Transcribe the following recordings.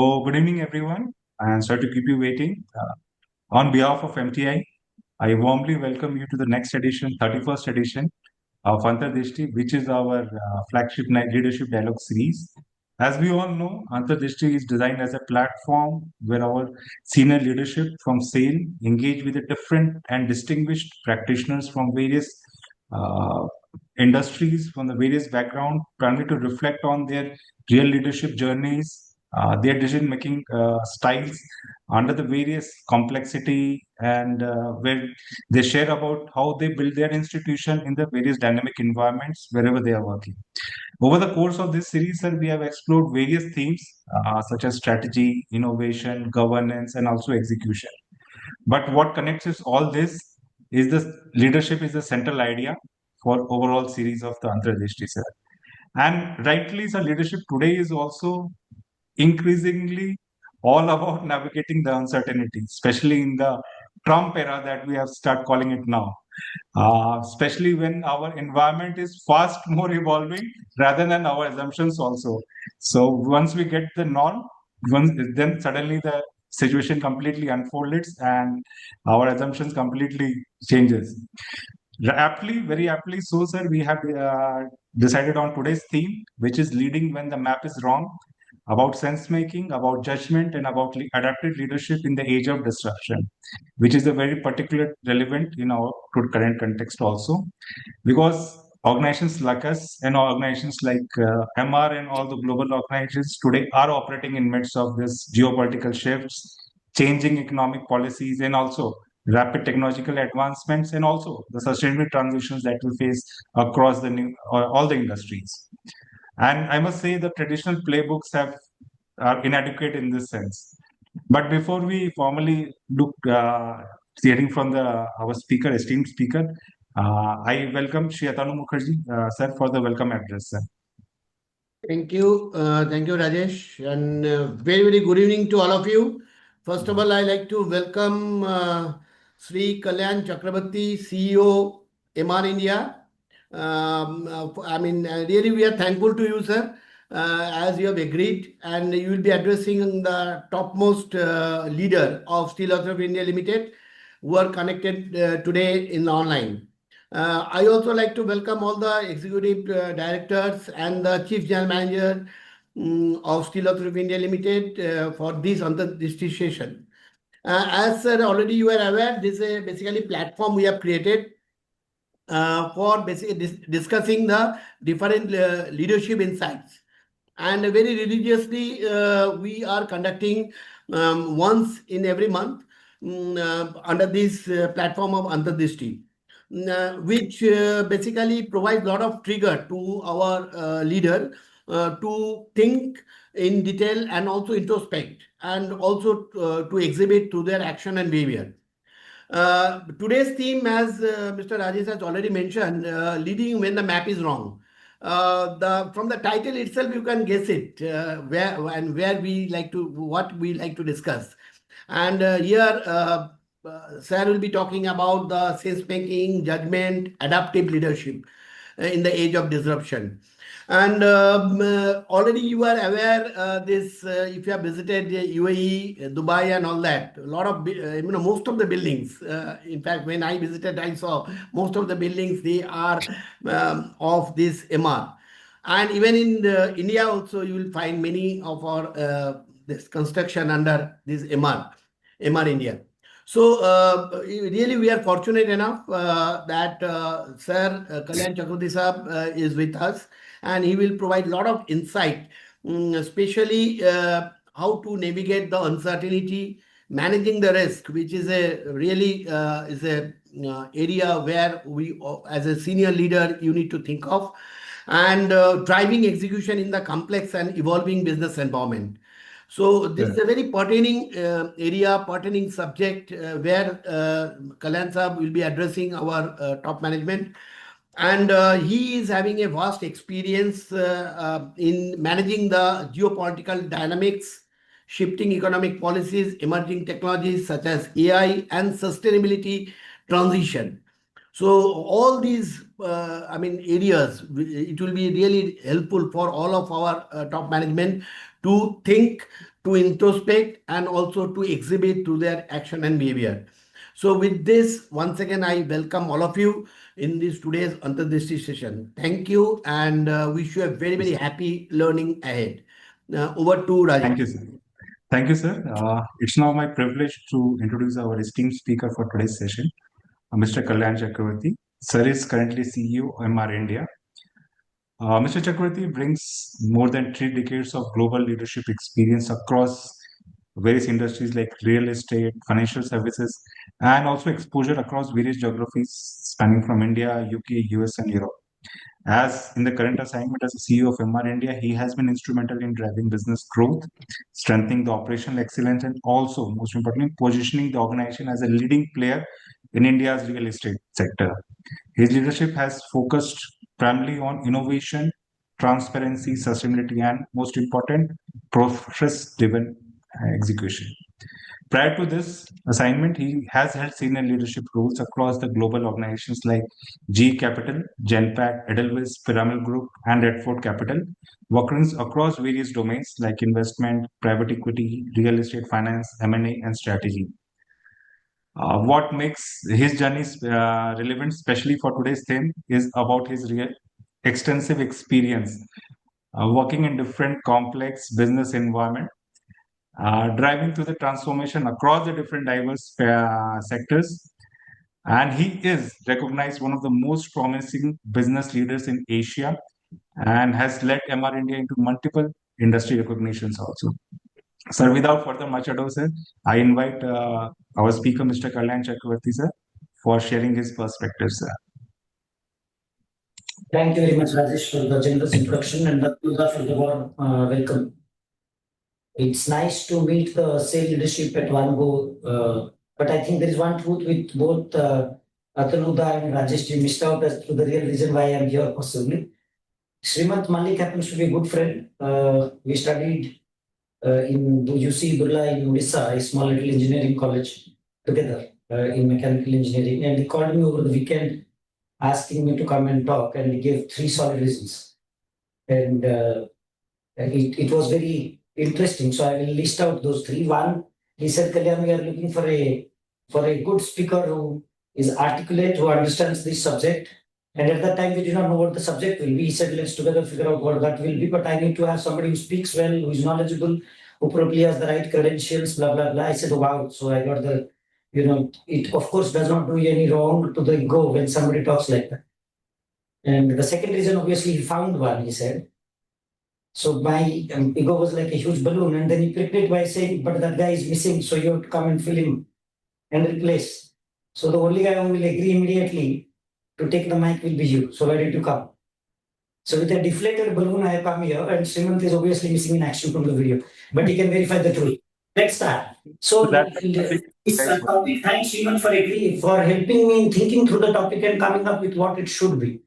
Good evening, everyone, and sorry to keep you waiting. On behalf of MTI, I warmly welcome you to the next edition, 31st edition of Antardishti, which is our flagship leadership dialogue series. As we all know, Antardishti is designed as a platform where our senior leadership from SAIL engage with the different and distinguished practitioners from various uh, industries, from the various background, primarily to reflect on their real leadership journeys, their decision-making styles under the various complexity, and where they share about how they build their institution in the various dynamic environments wherever they are working. Over the course of this series, sir, we have explored various themes such as strategy, innovation, governance, and also execution. But what connects us all this is the leadership is the central idea for overall series of the Antardishti, sir. And rightly, sir, leadership today is also increasingly all about navigating the uncertainty, especially in the Trump era that we have start calling it now. Especially when our environment is fast more evolving rather than our assumptions also. So once we get the norm, then suddenly the situation completely unfolds and our assumptions completely changes. Very aptly so, sir, we have decided on today's theme, which is leading when the map is wrong, about sense making, about judgment, and about adaptive leadership in the age of disruption, which is a very particular relevant in our current context also, because organizations like us and organizations like MR and all the global organizations today are operating in midst of this geopolitical shifts, changing economic policies, and also rapid technological advancements, and also the sustainable transitions that we face across the all the industries. And I must say the traditional playbooks are inadequate in this sense. But before we formally look, hearing from our speaker, esteemed speaker, I welcome Shri Atanu Mukherjee, sir, for the welcome address, sir. Thank you, Rajesh, and very good evening to all of you. First of all, I like to welcome Sri Kalyan Chakrabarti, CEO, MR India. Really, we are thankful to you, sir, as you have agreed, and you will be addressing the topmost leader of Steel Authority of India Limited, who are connected today in online. I also like to welcome all the executive directors and the chief general manager of Steel Authority of India Limited for this Antardishti session. As already you are aware, this is basically platform we have created for basically discussing the different leadership insights. And very religiously, we are conducting once in every month under this platform of Antardishti. Which basically provides a lot of trigger to our leader to think in detail and also introspect and also to exhibit to their action and behavior. Today's theme, as Mr. Rajesh has already mentioned, leading when the map is wrong. From the title itself, you can guess it where we like to what we like to discuss. And here Sir will be talking about the sense making, judgment, adaptive leadership in the age of disruption. And already you are aware this if you have visited UAE, Dubai, and all that. A lot of most of the buildings. In fact, when I visited, I saw most of the buildings they are of this MR. And even in India also, you will find many of our this construction under this MR India. So really, we are fortunate enough that Sir Kalyan Chakrabarti Sahab is with us, and he will provide a lot of insight, especially how to navigate the uncertainty, managing the risk, which is a really is a area where we, as a senior leader, you need to think of, and driving execution in the complex and evolving business environment. So this is a very pertaining area, pertaining subject where Kalyan Sahab will be addressing our top management. And he is having a vast experience in managing the geopolitical dynamics, shifting economic policies, emerging technologies such as AI and sustainability transition. So all these, areas, it will be really helpful for all of our top management to think, to introspect, and also to exhibit through their action and behavior. So with this, once again, I welcome all of you in this today's Antardrishti session. Thank you, and wish you a very, very happy learning ahead. Over to Thank Rajesh. you, sir. Thank you, sir. It's now my privilege to introduce our esteemed speaker for today's session, Mr. Kalyan Chakravarti. Sir is currently CEO MR India. Mr. Chakravarti brings more than 3 decades of global leadership experience across various industries like real estate, financial services, and also exposure across various geographies spanning from India, UK, US, and Europe. As in the current assignment as CEO of MR India, he has been instrumental in driving business growth, strengthening the operational excellence, and also, most importantly, positioning the organization as a leading player in India's real estate sector. His leadership has focused primarily on innovation, transparency, sustainability, and most important, process-driven execution. Prior to this assignment, he has held senior leadership roles across the global organizations like GE Capital, Genpact, Edelweiss, Pyramid Group, and Redford Capital, working across various domains like investment, private equity, real estate finance, M&A, and strategy. What makes his journey relevant, especially for today's theme, is about his extensive experience working in different complex business environment, driving through the transformation across the different diverse sectors. And he is recognized one of the most promising business leaders in Asia and has led MR India into multiple industry recognitions also. Sir, without further much ado, sir, I invite our speaker, Mr. Kalyan Chakravarti, sir, for sharing his perspectives, sir. Thank you very much, Rajesh, for the generous introduction and Athnuda for the warm welcome. It's nice to meet the same leadership at one go, but I think there is one truth with both Athnuda and Rajesh. You missed out as to the real reason why I'm here, possibly. Srimant Malik happens to be a good friend. We studied in UC Birla in Odisha, a small little engineering college, together in mechanical engineering, and he called me over the weekend asking me to come and talk, and he gave 3 solid reasons. And it was very interesting. So I will list out those 3. One, he said, Kalyan, we are looking for a good speaker who is articulate, who understands this subject. And at that time, we did not know what the subject will be. He said, let's together figure out what that will be. But I need to have somebody who speaks well, who is knowledgeable, who probably has the right credentials, blah, blah, blah. I said, wow. So I got the, it of course does not do you any wrong to the ego when somebody talks like that. And the second reason, obviously, he found one, he said. So my ego was like a huge balloon. And then he pricked it by saying, but that guy is missing. So you have to come and fill him and replace. So the only guy who will agree immediately to take the mic will be you. So why did you come? So with a deflated balloon, I have come here, and Srimant is obviously missing in action from the video, but he can verify the truth. Let's start. So thanks Srimant for helping me in thinking through the topic and coming up with what it should be.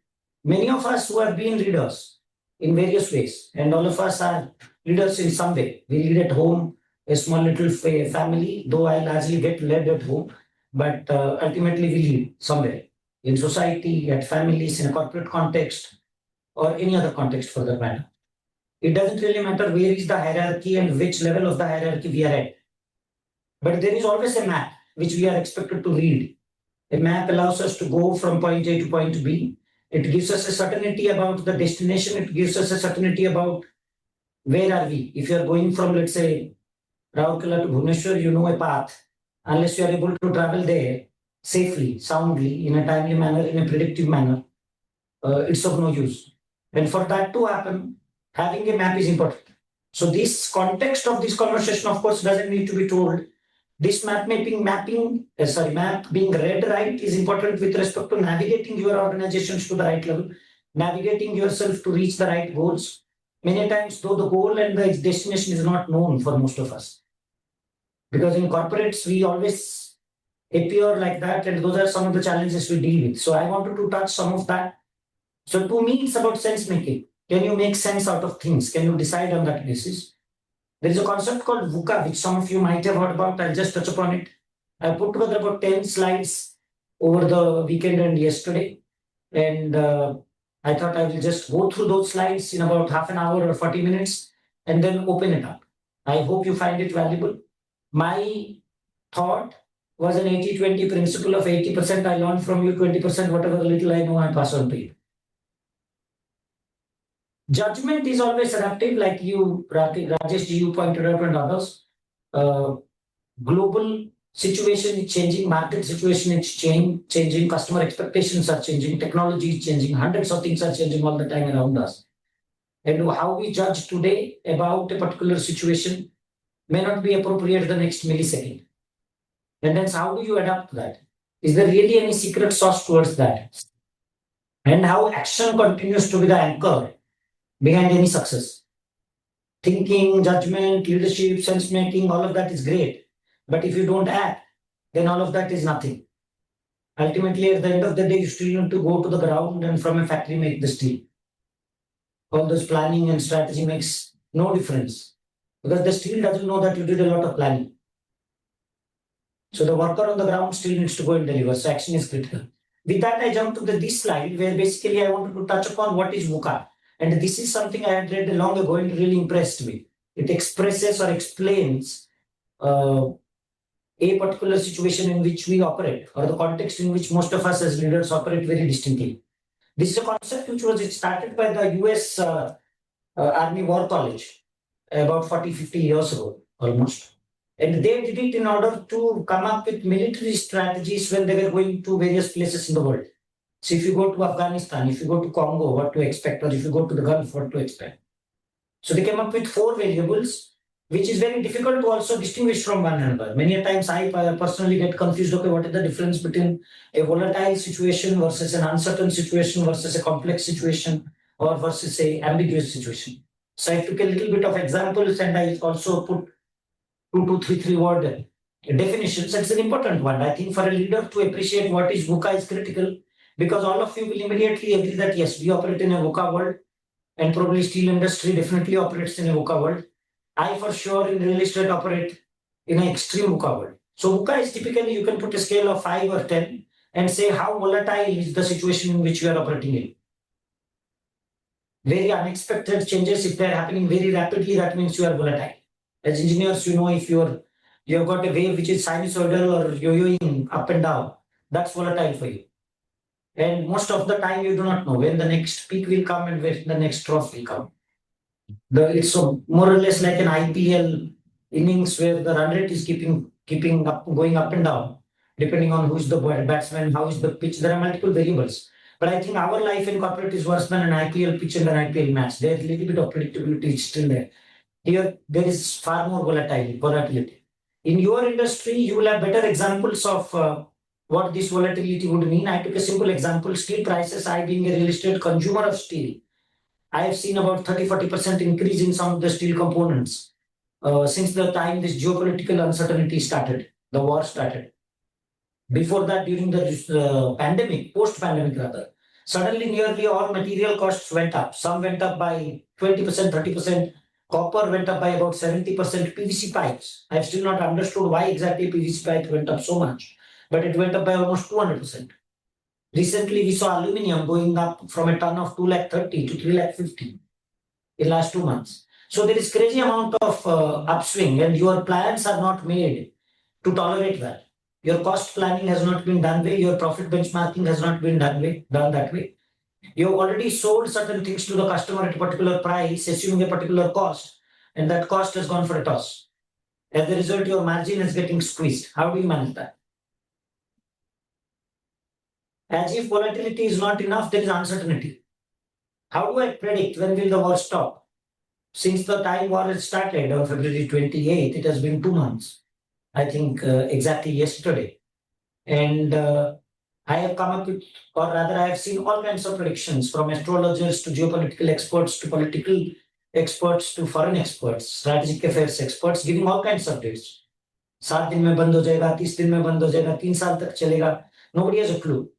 Many of us who have been leaders in various ways, and all of us are leaders in some way. We lead at home, a small little family, though I largely get led at home, but ultimately we lead somewhere in society, at families, in a corporate context, or any other context for that matter. It doesn't really matter where is the hierarchy and which level of the hierarchy we are at. But there is always a map which we are expected to read. A map allows us to go from point A to point B. It gives us a certainty about the destination. It gives us a certainty about where are we. If you are going from, let's say, Raurkela to Bhubaneswar, you know a path. Unless you are able to travel there safely, soundly, in a timely manner, in a predictive manner, it's of no use. And for that to happen, having a map is important. So this context of this conversation, of course, doesn't need to be told. This map being read right is important with respect to navigating your organizations to the right level, navigating yourself to reach the right goals. Many times, though, the goal and the destination is not known for most of us. Because in corporates, we always appear like that, and those are some of the challenges we deal with. So I wanted to touch some of that. So to me, it's about sense making. Can you make sense out of things? Can you decide on that basis? There is a concept called VUCA, which some of you might have heard about. I'll just touch upon it. I put together about 10 slides over the weekend and yesterday. And I thought I will just go through those slides in about half an hour or 40 minutes. and then open it up. I hope you find it valuable. My thought was an 80-20 principle of 80% I learned from you, 20% whatever little I know, I pass on to you. Judgment is always adaptive, like you, Rajesh, you pointed out and others. Global situation is changing, market situation is changing, customer expectations are changing, technology is changing, hundreds of things are changing all the time around us. And how we judge today about a particular situation may not be appropriate the next millisecond. And then how do you adapt that? Is there really any secret sauce towards that? And how action continues to be the anchor behind any success. Thinking, judgment, leadership, sense making, all of that is great. But if you don't act, then all of that is nothing. Ultimately, at the end of the day, you still need to go to the ground and from a factory make the steel. All those planning and strategy makes no difference because the steel doesn't know that you did a lot of planning. So the worker on the ground still needs to go and deliver. So action is critical. With that, I jump to this slide where basically I wanted to touch upon what is VUCA. And this is something I had read long ago and really impressed me. It expresses or explains a particular situation in which we operate or the context in which most of us as leaders operate very distinctly. This is a concept which was started by the US Army War College about 40-50 years ago almost. And they did it in order to come up with military strategies when they were going to various places in the world. So if you go to Afghanistan, if you go to Congo, what to expect, or if you go to the Gulf, what to expect. So they came up with 4 variables, which is very difficult to also distinguish from one another. Many a times I personally get confused, okay, what is the difference between a volatile situation versus an uncertain situation versus a complex situation or versus a ambiguous situation. So I took a little bit of examples and I also put 2 to 3 word definitions. It's an important one. I think for a leader to appreciate what is VUCA is critical because all of you will immediately agree that yes, we operate in a VUCA world and probably steel industry definitely operates in a VUCA world. I for sure in real estate operate in an extreme VUCA world. So VUCA is typically you can put a scale of 5 or 10 and say how volatile is the situation in which you are operating in. Very unexpected changes, if they're happening very rapidly, that means you are volatile. As engineers, you know, if you've got a wave which is sinusoidal or yo-yoing up and down, that's volatile for you. And most of the time you do not know when the next peak will come and when the next trough will come. It's more or less like an IPL innings where the run rate is keeping up, going up and down, depending on who's the batsman, how is the pitch. There are multiple variables. But I think our life in corporate is worse than an IPL pitch and an IPL match. There's a little bit of predictability still there. Here, there is far more volatility. In your industry, you will have better examples of what this volatility would mean. I took a simple example, steel prices. I being a real estate consumer of steel, I have seen about 30-40% increase in some of the steel components since the time this geopolitical uncertainty started, the war started. Before that, during the pandemic, post-pandemic rather, suddenly nearly all material costs went up. Some went up by 20%, 30%. Copper went up by about 70%. PVC pipes, I have still not understood why exactly PVC pipe went up so much, but it went up by almost 200%. Recently, we saw aluminium going up from a ton of 230,000 to 350,000 in last 2 months. So there is crazy amount of upswing, and your plans are not made to tolerate that. Your cost planning has not been done way. Your profit benchmarking has not been done that way. You have already sold certain things to the customer at a particular price, assuming a particular cost, and that cost has gone for a toss. As a result, your margin is getting squeezed. How do you manage that? As if volatility is not enough, there is uncertainty. How do I predict when will the war stop? Since the time war has started on February 28th, it has been 2 months. I think exactly yesterday. And I have come up with, or rather I have seen all kinds of predictions from astrologers to geopolitical experts to political experts to foreign experts, strategic affairs experts, giving all kinds of dates. 7 दिन में बंद हो जाएगा, 30 दिन में बंद हो जाएगा, 3 साल तक चलेगा. Nobody has a clue.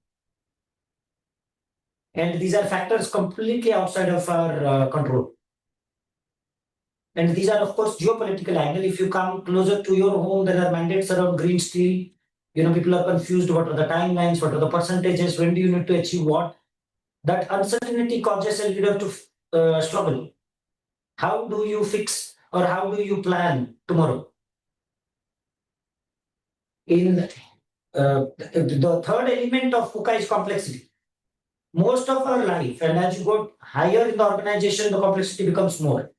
And these are factors completely outside of our control. And these are, of course, geopolitical angle. If you come closer to your home, there are mandates around green steel. People are confused. What are the timelines? What are the percentages? When do you need to achieve what? That uncertainty causes a leader to struggle. How do you fix or how do you plan tomorrow? In the third element of KUKA is complexity. Most of our life, and as you go higher in the organization, the complexity becomes more.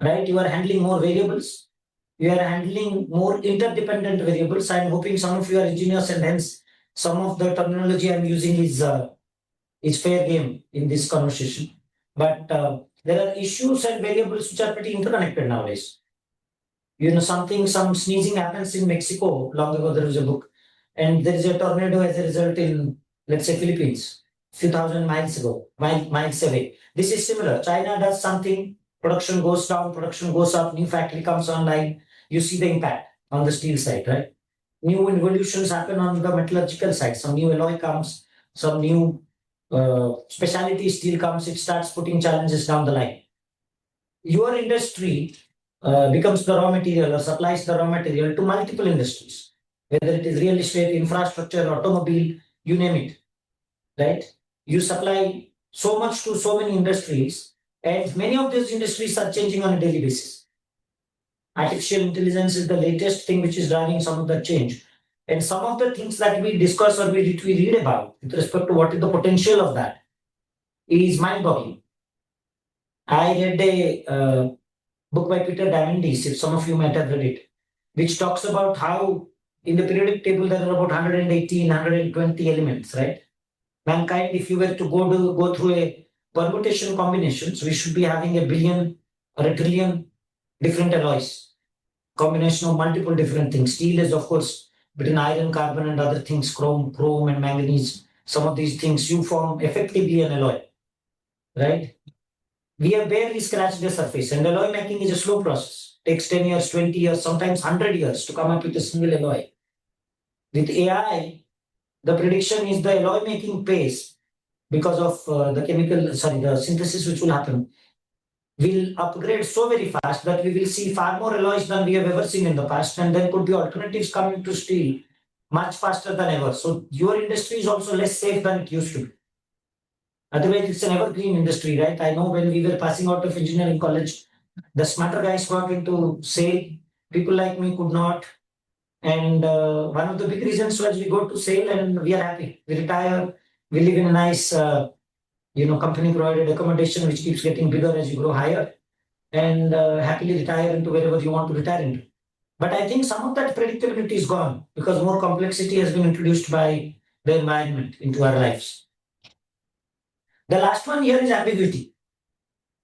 Right? You are handling more variables. You are handling more interdependent variables. I'm hoping some of you are engineers, and hence some of the terminology I'm using is fair game in this conversation. But there are issues and variables which are pretty interconnected nowadays. Some sneezing happens in Mexico. Long ago, there was a book, and there is a tornado as a result in, let's say, Philippines, few thousand miles away. This is similar. China does something, production goes down, production goes up, new factory comes online. You see the impact on the steel side, right? New evolutions happen on the metallurgical side. Some new alloy comes, some new specialty steel comes. It starts putting challenges down the line. Your industry becomes the raw material or supplies the raw material to multiple industries, whether it is real estate, infrastructure, automobile, you name it, right? You supply so much to so many industries, and many of these industries are changing on a daily basis. Artificial intelligence is the latest thing which is driving some of that change. And some of the things that we discuss or we read about with respect to what is the potential of that is mind-boggling. I read a book by Peter Diamandis, if some of you might have read it, which talks about how in the periodic table there are about 118, 120 elements, right? Mankind, if you were to go through a permutation combinations, we should be having a billion or a trillion different alloys, combination of multiple different things. Steel is, of course, between iron, carbon, and other things, chrome, and manganese. Some of these things you form effectively an alloy, right? We have barely scratched the surface, and alloy making is a slow process. Takes 10 years, 20 years, sometimes 100 years to come up with a single alloy. With AI, the prediction is the alloy making pace, because of the synthesis which will happen, will upgrade so very fast that we will see far more alloys than we have ever seen in the past, and there could be alternatives coming to steel much faster than ever. So your industry is also less safe than it used to be. Otherwise, it's an evergreen industry, right? I know when we were passing out of engineering college, the smarter guys got into SAIL. People like me could not. And one of the big reasons was we go to SAIL and we are happy. We retire. We live in a nice, company provided accommodation, which keeps getting bigger as you grow higher, and happily retire into wherever you want to retire into. But I think some of that predictability is gone because more complexity has been introduced by the environment into our lives. The last one here is ambiguity.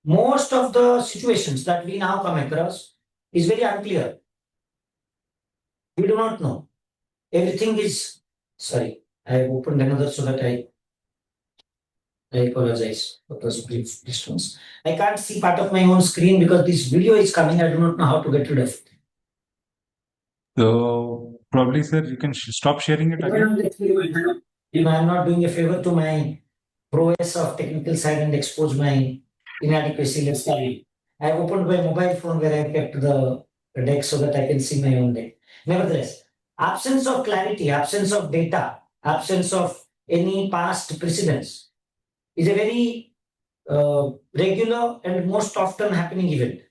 Most of the situations that we now come across is very unclear. We do not know. Everything is, sorry, I opened another so that I apologize for those brief distance. I can't see part of my own screen because this video is coming. I do not know how to get rid of it. So probably, sir, you can stop sharing it again. I'm not doing a favor to my prowess of technical side and expose my inadequacy. Let's say I've opened my mobile phone where I've kept the deck so that I can see my own deck. Nevertheless, absence of clarity, absence of data, absence of any past precedence is a very regular and most often happening event.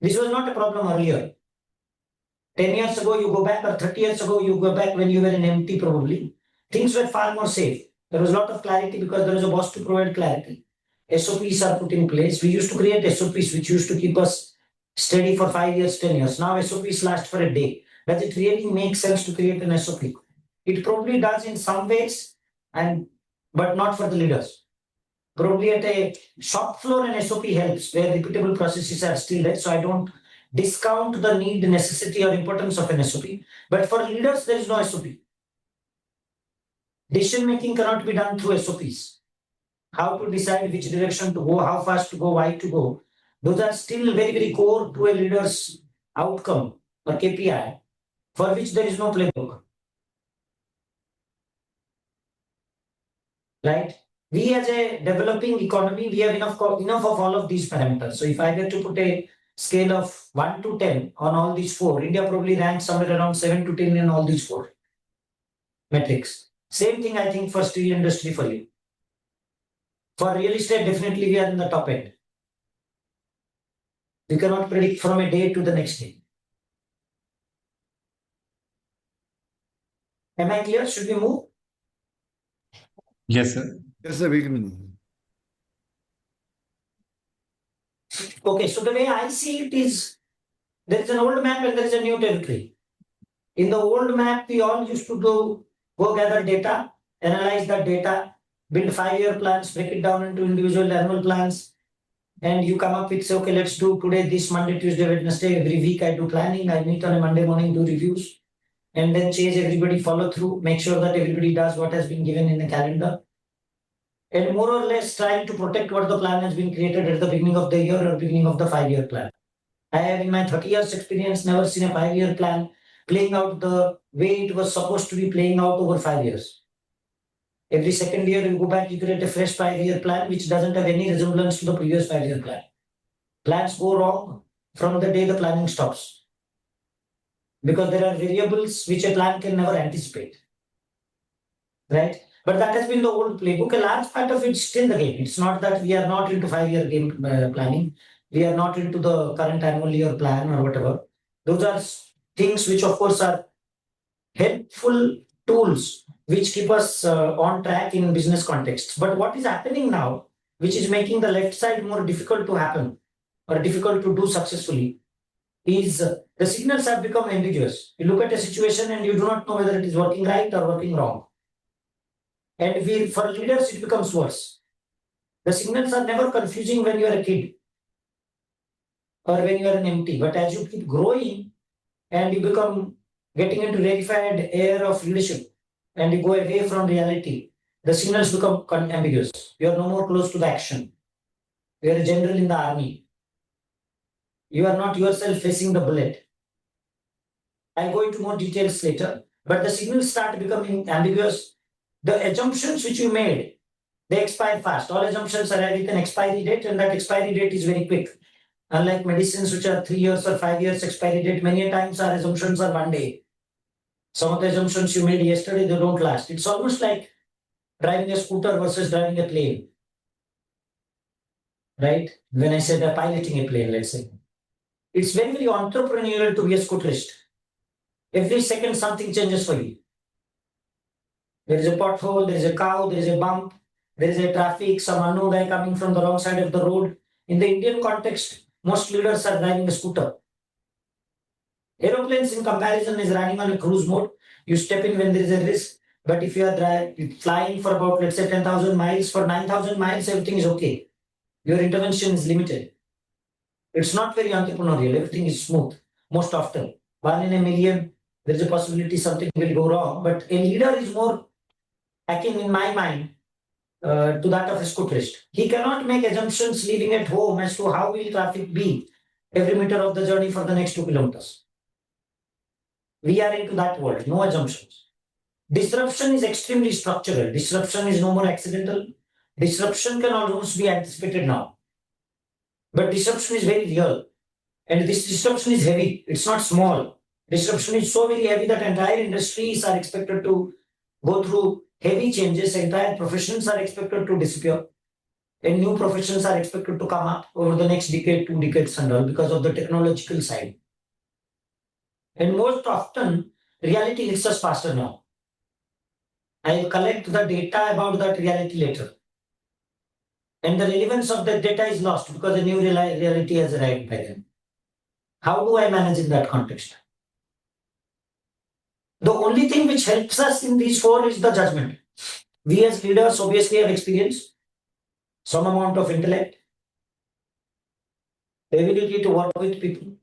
This was not a problem earlier. 10 years ago, you go back, or 30 years ago, you go back when you were in MT probably. Things were far more safe. There was a lot of clarity because there was a boss to provide clarity. SOPs are put in place. We used to create SOPs which used to keep us steady for 5 years, 10 years. Now SOPs last for a day. Does it really make sense to create an SOP? It probably does in some ways, but not for the leaders. Probably at a shop floor, an SOP helps where repeatable processes are still there. So I don't discount the need, necessity, or importance of an SOP. But for leaders, there is no SOP. Decision making cannot be done through SOPs. How to decide which direction to go, how fast to go, why to go. Those are still very, very core to a leader's outcome or KPI, for which there is no playbook. Right? We as a developing economy, we have enough of all of these parameters. So if I were to put a scale of 1 to 10 on all these four, India probably ranks somewhere around 7 to 10 in all these four metrics. Same thing, I think, for steel industry for you. For real estate, definitely we are in the top end. You cannot predict from a day to the next day. Am I clear? Should we move? Yes, sir. Yes, sir, we can. Okay, so the way I see it is there is an old map and there is a new territory. In the old map, we all used to go gather data, analyze that data, build 5-year plans, break it down into individual annual plans, and you come up with, say, okay, let's do today, this Monday, Tuesday, Wednesday, every week I do planning, I meet on a Monday morning, do reviews, and then change everybody, follow through, make sure that everybody does what has been given in the calendar. And more or less trying to protect what the plan has been created at the beginning of the year or beginning of the 5-year plan. I have in my 30 years experience never seen a 5-year plan playing out the way it was supposed to be playing out over 5 years. Every second year you go back, you create a fresh 5-year plan which doesn't have any resemblance to the previous 5-year plan. Plans go wrong from the day the planning stops. Because there are variables which a plan can never anticipate. Right? But that has been the old playbook. A large part of it's still the game. It's not that we are not into 5-year game planning. We are not into the current annual year plan or whatever. Those are things which, of course, are helpful tools which keep us on track in business contexts. But what is happening now, which is making the left side more difficult to happen or difficult to do successfully, is the signals have become ambiguous. You look at a situation and you do not know whether it is working right or working wrong. And for leaders, it becomes worse. The signals are never confusing when you are a kid or when you are an MT. But as you keep growing and you become getting into rarefied air of leadership and you go away from reality, the signals become ambiguous. You are no more close to the action. You are a general in the army. You are not yourself facing the bullet. I'll go into more details later, but the signals start becoming ambiguous. The assumptions which you made, they expire fast. All assumptions are with an expiry date, and that expiry date is very quick. Unlike medicines, which are 3 years or 5 years expiry date, many times our assumptions are 1 day. Some of the assumptions you made yesterday, they don't last. It's almost like driving a scooter versus driving a plane. Right? When I said piloting a plane, let's say. It's very, very entrepreneurial to be a scooterist. Every second, something changes for you. There is a pothole, there is a cow, there is a bump, there is a traffic, some unknown guy coming from the wrong side of the road. In the Indian context, most leaders are driving a scooter. Aeroplanes, in comparison, is running on a cruise mode. You step in when there is a risk. But if you are flying for about, let's say, 10,000 miles, for 9,000 miles, everything is okay. Your intervention is limited. It's not very entrepreneurial. Everything is smooth, most often. 1 in a million, there is a possibility something will go wrong. But a leader is more akin, in my mind, to that of a scooterist. He cannot make assumptions leaving at home as to how will traffic be every meter of the journey for the next 2 kilometers. We are into that world, no assumptions. Disruption is extremely structural. Disruption is no more accidental. Disruption can almost be anticipated now. But disruption is very real. And this disruption is heavy. It's not small. Disruption is so very heavy that entire industries are expected to go through heavy changes. Entire professions are expected to disappear. And new professions are expected to come up over the next decade, 2 decades and all because of the technological side. And most often, reality hits us faster now. I will collect the data about that reality later. And the relevance of that data is lost because a new reality has arrived by then. How do I manage in that context? The only thing which helps us in these 4 is the judgment. We as leaders obviously have experience, some amount of intellect, ability to work with people,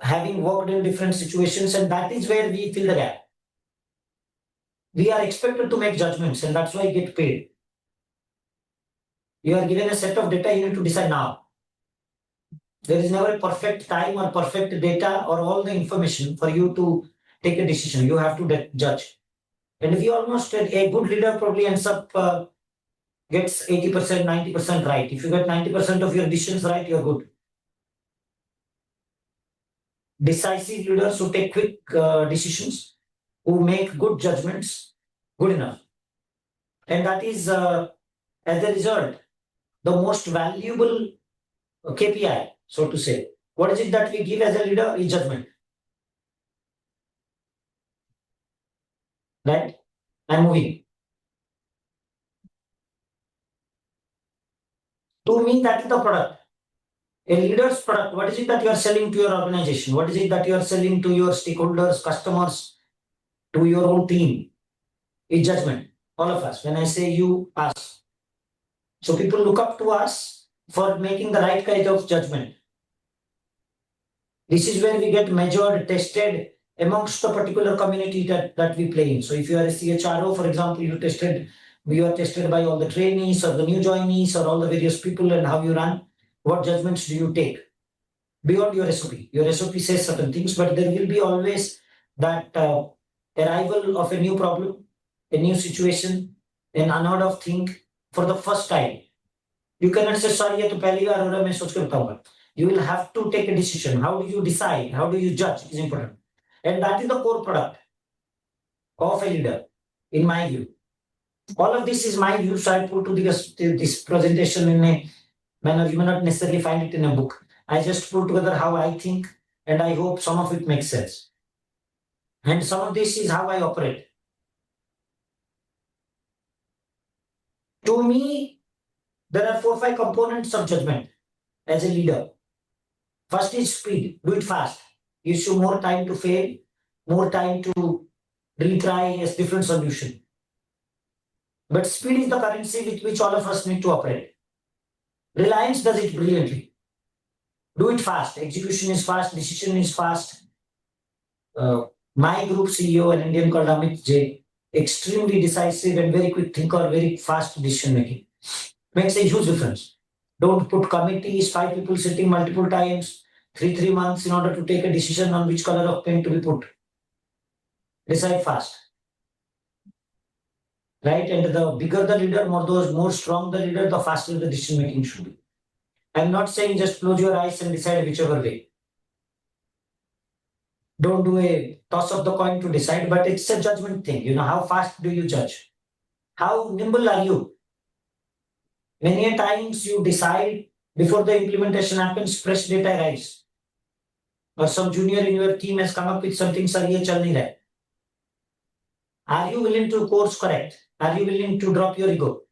having worked in different situations, and that is where we fill the gap. We are expected to make judgments, and that's why we get paid. You are given a set of data, you need to decide now. There is never a perfect time or perfect data or all the information for you to take a decision. You have to judge. And if you almost, a good leader probably ends up, gets 80%, 90% right. If you get 90% of your decisions right, you're good. Decisive leaders who take quick decisions, who make good judgments, good enough. And that is, as a result, the most valuable KPI so to say. What is it that we give as a leader? Is judgment. Right? I'm moving. To me, that is the product. A leader's product. What is it that you are selling to your organization? What is it that you are selling to your stakeholders, customers, to your own team? Is judgment. All of us. When I say you, us. So people look up to us for making the right kind of judgment. This is where we get measured, tested amongst the particular community that we play in. So if you are a CHRO, for example, you are tested by all the trainees or the new joinees or all the various people and how you run. What judgments do you take? Beyond your SOP. Your SOP says certain things, but there will be always that arrival of a new problem, a new situation, an unheard of thing for the first time. You cannot say, sorry, ये तो पहली बार हो रहा है, मैं सोच के बताऊंगा. You will have to take a decision. How do you decide? How do you judge is important. And that is the core product of a leader, in my view. All of this is my view, so I put to this presentation in a manner. You may not necessarily find it in a book. I just put together how I think, and I hope some of it makes sense. And some of this is how I operate. To me, there are 4 or 5 components of judgment as a leader. First is speed. Do it fast. Gives you more time to fail, more time to retry a different solution. But speed is the currency with which all of us need to operate. Reliance does it brilliantly. Do it fast. Execution is fast. Decision is fast. My group CEO, an Indian called Amit J, extremely decisive and very quick thinker, very fast decision making. Makes a huge difference. Don't put committees, 5 people sitting multiple times, 3 months in order to take a decision on which color of paint to be put. Decide fast. Right? And the bigger the leader, more strong the leader, the faster the decision making should be. I'm not saying just close your eyes and decide whichever way. Don't do a toss of the coin to decide, but it's a judgment thing. You know, how fast do you judge? How nimble are you? Many a times you decide before the implementation happens, fresh data arrives. Or some junior in your team has come up with something, sir, ye chal nahi raha. Are you willing to course correct? Are you willing to drop your ego?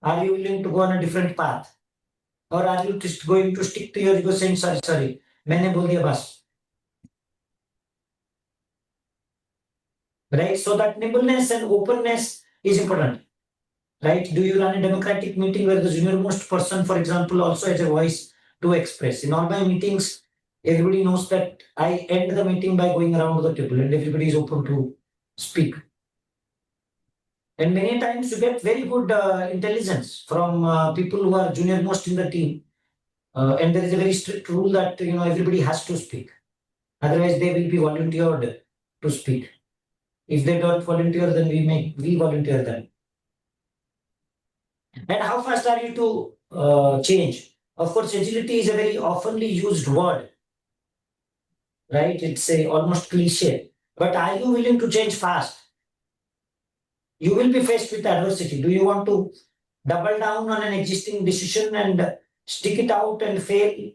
Are you willing to go on a different path? Or are you just going to stick to your ego saying, sorry, maine bol diya bas. Right? So that nimbleness and openness is important. Right? Do you run a democratic meeting where the junior most person, for example, also has a voice to express? In all my meetings, everybody knows that I end the meeting by going around the table and everybody is open to speak. And many times you get very good intelligence from people who are junior most in the team. And there is a very strict rule that everybody has to speak. Otherwise, they will be volunteered to speak. If they don't volunteer, then we volunteer them. And how fast are you to change? Of course, agility is a very oftenly used word. Right? It's a almost cliche. But are you willing to change fast? You will be faced with adversity. Do you want to double down on an existing decision and stick it out and fail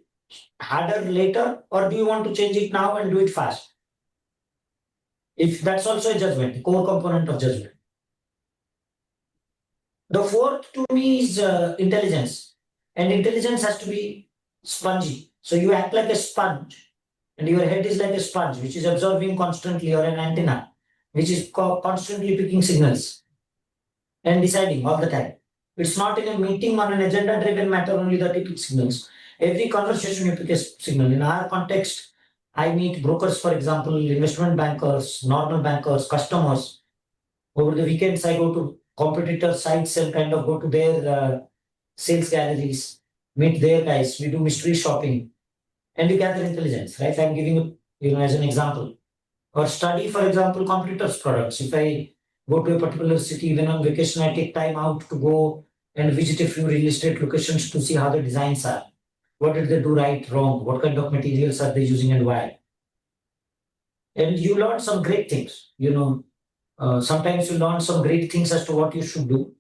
harder later? Or do you want to change it now and do it fast? If that's also a judgment, a core component of judgment. The fourth to me is intelligence. And intelligence has to be spongy. So you act like a sponge. And your head is like a sponge, which is absorbing constantly, or an antenna, which is constantly picking signals and deciding all the time. It's not in a meeting on an agenda-driven matter only that you pick signals. Every conversation you pick a signal. In our context, I meet brokers, for example, investment bankers, normal bankers, customers. Over the weekends, I go to competitor sites and kind of go to their sales galleries, meet their guys. We do mystery shopping, and you gather intelligence, right? I'm giving you as an example. Or study, for example, competitors' products. If I go to a particular city, even on vacation, I take time out to go and visit a few real estate locations to see how the designs are. What did they do right, wrong? What kind of materials are they using and why? And you learn some great things. Sometimes you learn some great things as to what you should do.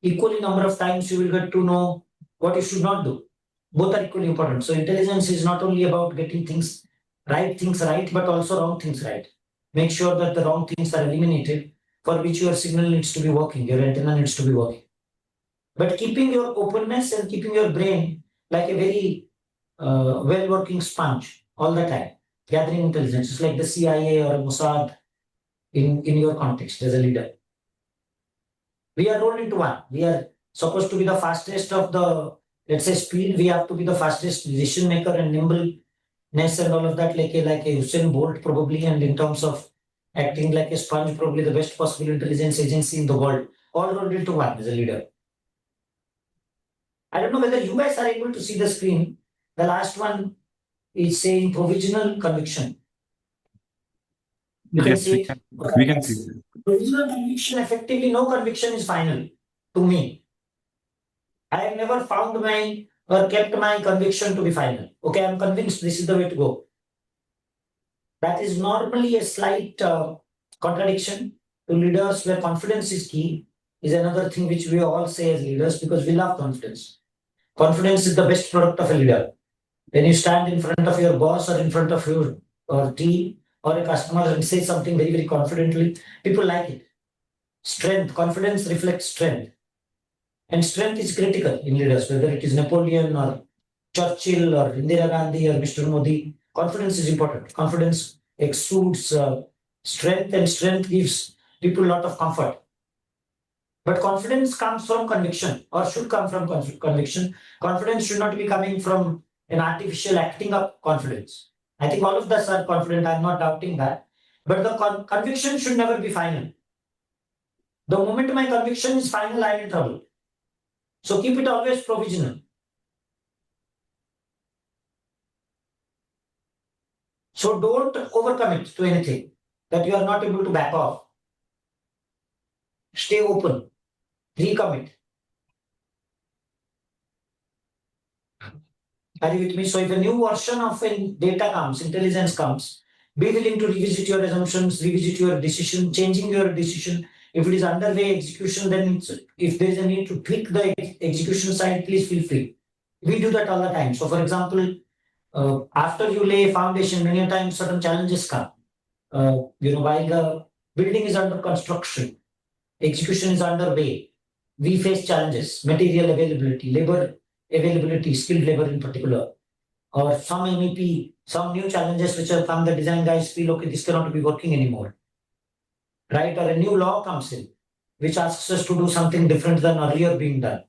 Equally number of times you will get to know what you should not do. Both are equally important. So intelligence is not only about getting things right, but also wrong things right. Make sure that the wrong things are eliminated, for which your signal needs to be working, your antenna needs to be working. But keeping your openness and keeping your brain like a very well-working sponge all the time, gathering intelligence, just like the CIA or Mossad in your context as a leader. We are rolled into one. We are supposed to be the fastest of the, let's say, speed. We have to be the fastest decision maker and nimbleness and all of that, like a Usain Bolt probably, and in terms of acting like a sponge, probably the best possible intelligence agency in the world, all rolled into one as a leader. I don't know whether you guys are able to see the screen. The last one is saying provisional conviction. You can Yes, see it. we can see it. Provisional conviction, effectively, no conviction is final to me. I have never found or kept my conviction to be final. Okay, I'm convinced this is the way to go. That is normally a slight contradiction to leaders where confidence is key, is another thing which we all say as leaders because we love confidence. Confidence is the best product of a leader. When you stand in front of your boss or in front of your team or a customer and say something very, very confidently, people like it. Strength, confidence reflects strength. And strength is critical in leaders, whether it is Napoleon or Churchill or Indira Gandhi or Mr. Modi. Confidence is important. Confidence exudes strength, and strength gives people a lot of comfort. But confidence comes from conviction, or should come from conviction. Confidence should not be coming from an artificial acting up confidence. I think all of us are confident. I'm not doubting that. But the conviction should never be final. The moment my conviction is final, I'm in trouble. So keep it always provisional. So don't overcommit to anything that you are not able to back off. Stay open. Recommit. Are you with me? So if a new version of data comes, intelligence comes, be willing to revisit your assumptions, revisit your decision, changing your decision. If it is underway execution, then if there is a need to tweak the execution side, please feel free. We do that all the time. So for example, after you lay a foundation, many times certain challenges come. While the building is under construction, execution is underway, we face challenges, material availability, labor availability, skilled labor in particular, or some MEP, some new challenges which have come, the design guys feel, okay, this cannot be working anymore, right? Or a new law comes in, which asks us to do something different than earlier being done.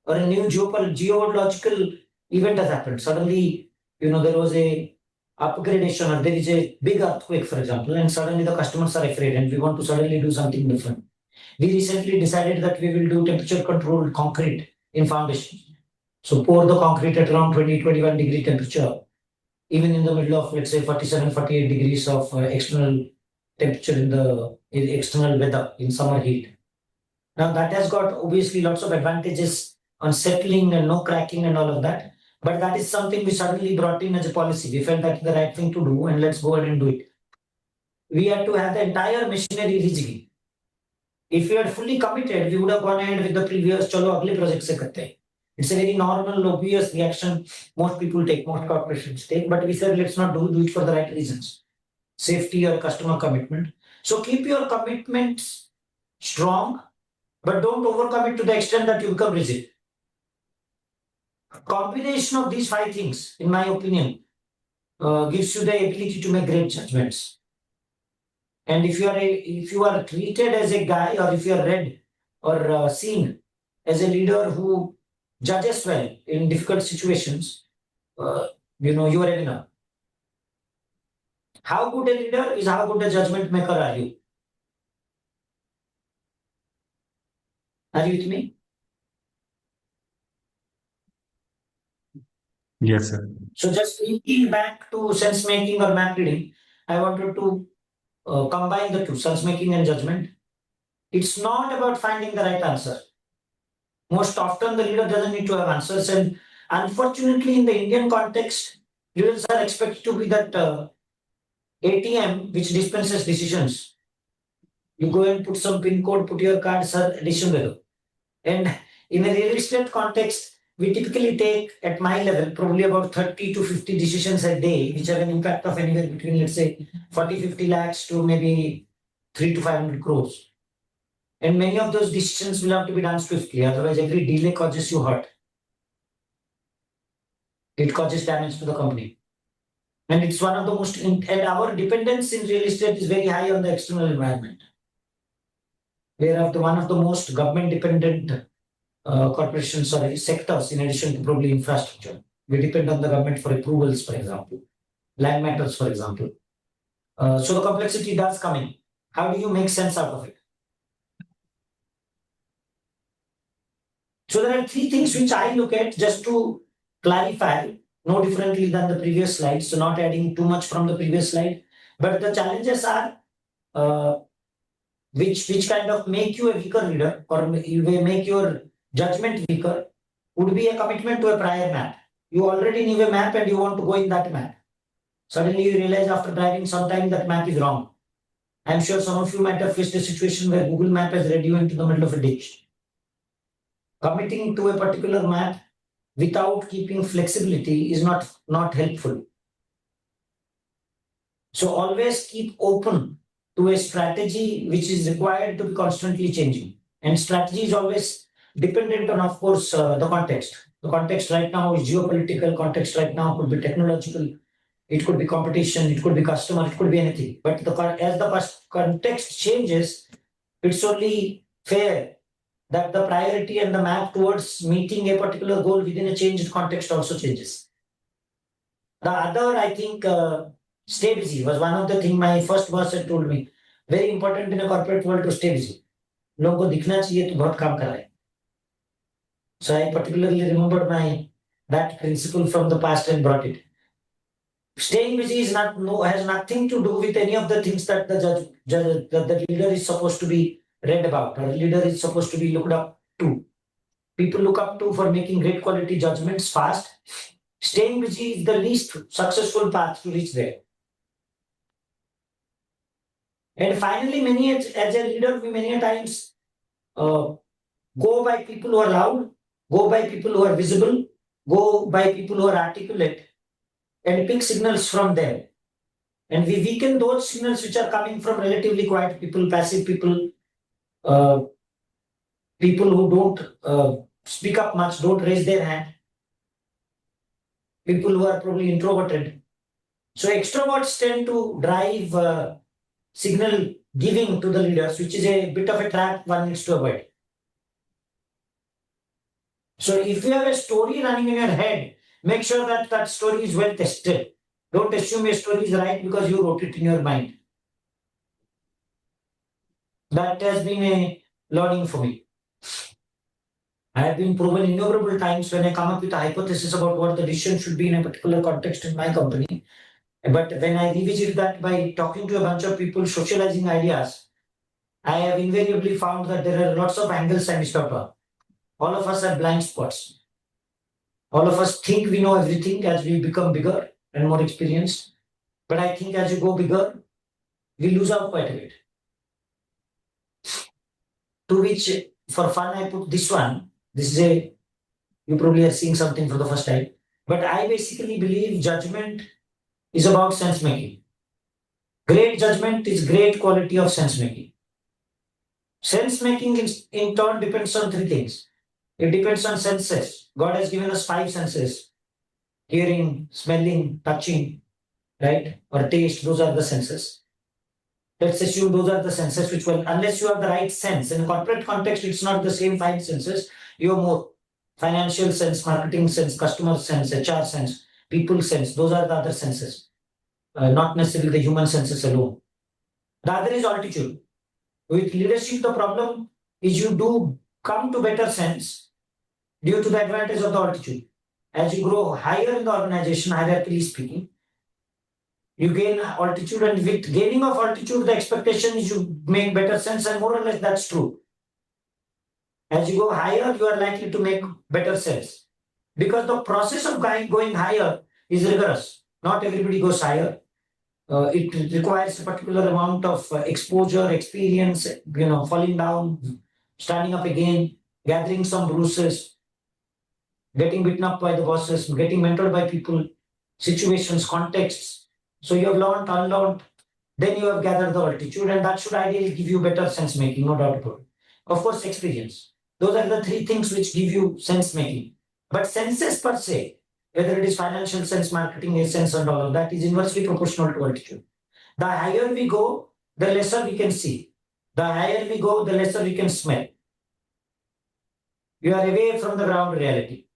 Or a new geological event has happened. Suddenly, there was a upgradation or there is a big earthquake, for example, and suddenly the customers are afraid and we want to suddenly do something different. We recently decided that we will do temperature controlled concrete in foundation. So pour the concrete at around 20-21 degree temperature, even in the middle of, let's say, 47-48 degrees of external temperature in the external weather in summer heat. Now that has got obviously lots of advantages on settling and no cracking and all of that. But that is something we suddenly brought in as a policy. We felt that's the right thing to do and let's go ahead and do it. We had to have the entire machinery rigging. If we had fully committed, we would have gone ahead with the previous chalo agle project se karte hain. It's a very normal, obvious reaction most people take, most corporations take. But we said let's not do it for the right reasons. Safety or customer commitment. So keep your commitments strong, but don't overcommit to the extent that you become rigid. Combination of these 5 things, in my opinion, gives you the ability to make great judgments. And if you are treated as a guy, or if you are read or seen as a leader who judges well in difficult situations, you are a winner. How good a leader is how good a judgment maker are you. Are you with me? Yes, sir. So just linking back to sense making or map reading, I wanted to combine the two, sense making and judgment. It's not about finding the right answer. Most often the leader doesn't need to have answers, and unfortunately in the Indian context, leaders are expected to be that ATM which dispenses decisions. You go and put some pin code, put your card, sir, addition. And in a real estate context, we typically take at my level probably about 30 to 50 decisions a day, which have an impact of anywhere between, let's say, 40-50 lakhs to maybe 3 to 500 crores. And many of those decisions will have to be done swiftly, otherwise every delay causes you hurt. It causes damage to the company. And it's one of the most, and our dependence in real estate is very high on the external environment. We are one of the most government dependent corporations or sectors, in addition to probably infrastructure. We depend on the government for approvals, for example, land matters, for example. So the complexity does come in. How do you make sense out of it? So there are three things which I look at just to clarify, no differently than the previous slide, so not adding too much from the previous slide. But the challenges are which kind of make you a weaker leader or make your judgment weaker would be a commitment to a prior map. You already knew a map and you want to go in that map. Suddenly you realize after driving some time that map is wrong. I'm sure some of you might have faced a situation where Google Map has led you into the middle of a ditch. Committing to a particular map without keeping flexibility is not helpful. So always keep open to a strategy which is required to be constantly changing. And strategy is always dependent on, of course, the context. The context right now is geopolitical, context right now could be technological, it could be competition, it could be customer, it could be anything. But as the context changes, it's only fair that the priority and the map towards meeting a particular goal within a changed context also changes. The other, I think, stay busy was one of the things my first boss had told me. Very important in a corporate world to stay busy. लोगों को दिखना चाहिए तो बहुत काम कर रहा है. So I particularly remembered that principle from the past and brought it. Staying busy has nothing to do with any of the things that the leader is supposed to be read about or leader is supposed to be looked up to. People look up to for making great quality judgments fast. Staying busy is the least successful path to reach there. And finally, as a leader, we many times go by people who are loud, go by people who are visible, go by people who are articulate, and pick signals from them. And we weaken those signals which are coming from relatively quiet people, passive people, people who don't speak up much, don't raise their hand, people who are probably introverted. So extroverts tend to drive signal giving to the leaders, which is a bit of a trap one needs to avoid. So if you have a story running in your head, make sure that that story is well tested. Don't assume your story is right because you wrote it in your mind. That has been a learning for me. I have been proven innumerable times when I come up with a hypothesis about what the decision should be in a particular context in my company. But when I revisit that by talking to a bunch of people, socializing ideas, I have invariably found that there are lots of angles I missed out on. All of us have blind spots. All of us think we know everything as we become bigger and more experienced. But I think as you go bigger, we lose out quite a bit. To which, for fun, I put this one. This is you probably are seeing something for the first time. But I basically believe judgment is about sense making. Great judgment is great quality of sense making. Sense making in turn depends on three things. It depends on senses. God has given us 5 senses. Hearing, smelling, touching, right? Or taste, those are the senses. Let's assume those are the senses which will, unless you have the right sense. In a corporate context, it's not the same 5 senses. You have more. Financial sense, marketing sense, customer sense, HR sense, people sense. Those are the other senses. Not necessarily the human senses alone. The other is altitude. With leadership, the problem is you do come to better sense due to the advantage of the altitude. As you grow higher in the organization, hierarchically speaking, you gain altitude, and with gaining of altitude, the expectation is you make better sense, and more or less that's true. As you go higher, you are likely to make better sense. Because the process of going higher is rigorous. Not everybody goes higher. It requires a particular amount of exposure, experience, falling down, standing up again, gathering some bruises. getting beaten up by the bosses, getting mentored by people, situations, contexts. So you have learned, unlearned, then you have gathered the altitude, and that should ideally give you better sense making, no doubt about it. Of course, experience. Those are the three things which give you sense making. But senses per se, whether it is financial sense, marketing sense, and all of that, is inversely proportional to altitude. The higher we go, the lesser we can see. The higher we go, the lesser we can smell. You are away from the ground reality.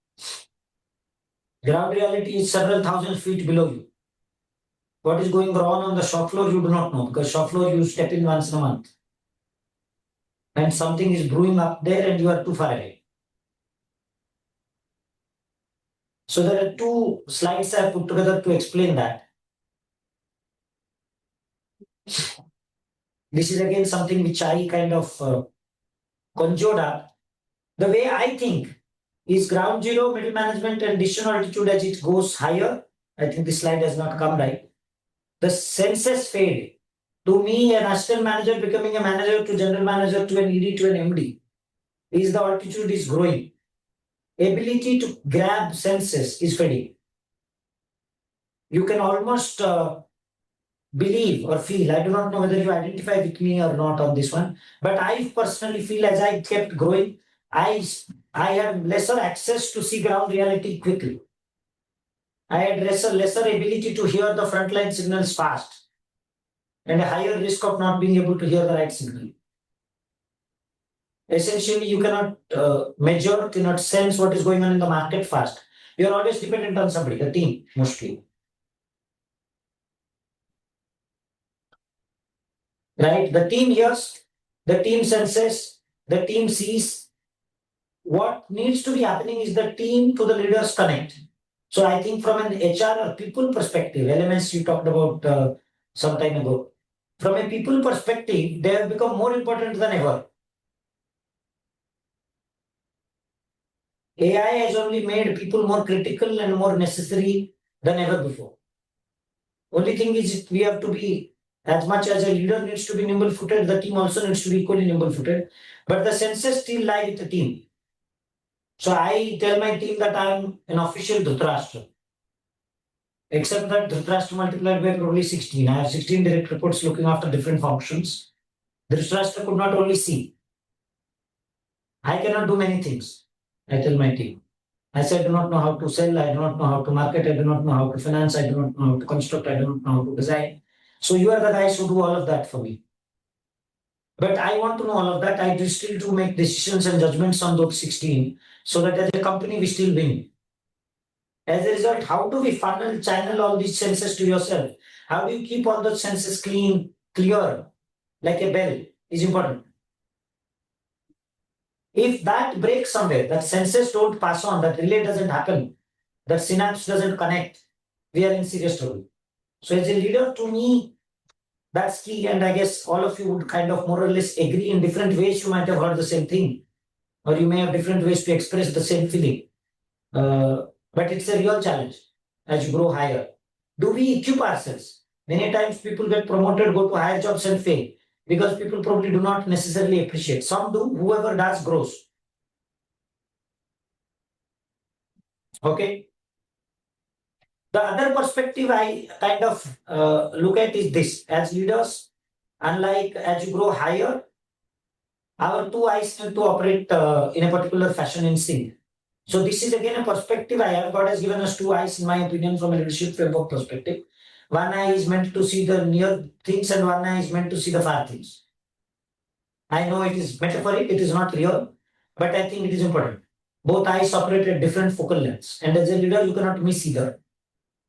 Ground reality is several thousand feet below you. What is going on the shop floor, you do not know, because shop floor you step in once a month. And something is brewing up there and you are too far away. So there are two slides I have put together to explain that. This is again something which I kind of conjured up. The way I think is ground zero, middle management, and decision altitude as it goes higher. I think this slide has not come right. The senses fade. To me, an assistant manager becoming a manager to general manager to an ED to an MD is the altitude is growing. Ability to grab senses is fading. You can almost believe or feel, I do not know whether you identify with me or not on this one, but I personally feel as I kept growing, I had lesser access to see ground reality quickly. I had lesser ability to hear the frontline signals fast and a higher risk of not being able to hear the right signal. Essentially, you cannot measure, cannot sense what is going on in the market fast. You are always dependent on somebody, the team, mostly. Right? The team hears, the team senses, the team sees. What needs to be happening is the team to the leaders connect. So I think from an HR or people perspective, elements you talked about some time ago, from a people perspective, they have become more important than ever. AI has only made people more critical and more necessary than ever before. Only thing is we have to be, as much as a leader needs to be nimble-footed, the team also needs to be equally nimble-footed. But the senses still lie with the team. So I tell my team that I'm an official Dhritarashtra. Except that Dhritarashtra multiplied by probably 16. I have 16 direct reports looking after different functions. Dhritarashtra could not only see. I cannot do many things, I tell my team. I said, I do not know how to sell, I do not know how to market, I do not know how to finance, I do not know how to construct, I do not know how to design. So you are the guys who do all of that for me. But I want to know all of that. I do still do make decisions and judgments on those 16 so that as a company we still win. As a result, how do we funnel, channel all these senses to yourself? How do you keep all those senses clean, clear, like a bell is important. If that breaks somewhere, that senses don't pass on, that relay doesn't happen, that synapse doesn't connect, we are in serious trouble. So as a leader, to me, that's key. And I guess all of you would kind of more or less agree in different ways. You might have heard the same thing, or you may have different ways to express the same feeling. But it's a real challenge as you grow higher. Do we equip ourselves? Many times people get promoted, go to higher jobs and fail because people probably do not necessarily appreciate. Some do, whoever does grows. Okay. The other perspective I kind of look at is this. As leaders, unlike as you grow higher, our two eyes need to operate in a particular fashion in sync. So this is again a perspective I have. God has given us two eyes, in my opinion, from a leadership framework perspective. One eye is meant to see the near things and one eye is meant to see the far things. I know it is metaphoric, it is not real, but I think it is important. Both eyes operate at different focal lengths. And as a leader, you cannot miss either.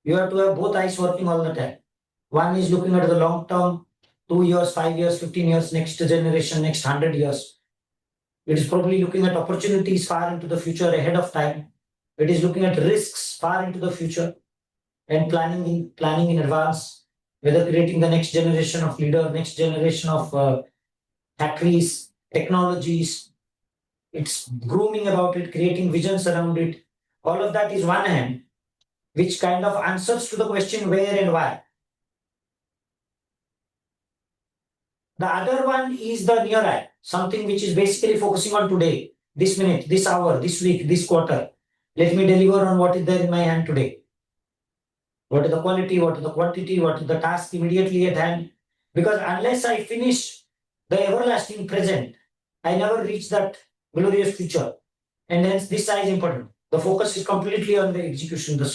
You have to have both eyes working all the time. One is looking at the long term, 2 years, 5 years, 15 years, next generation, next 100 years. It is probably looking at opportunities far into the future ahead of time. It is looking at risks far into the future and planning in advance, whether creating the next generation of leader, next generation of factories, technologies. It's grooming about it, creating visions around it. All of that is one hand, which kind of answers to the question where and why. The other one is the near eye, something which is basically focusing on today, this minute, this hour, this week, this quarter. Let me deliver on what is there in my hand today. What is the quality, what is the quantity, what is the task immediately at hand? Because unless I finish the everlasting present, I never reach that glorious future. And hence this is important. The focus is completely on the execution. The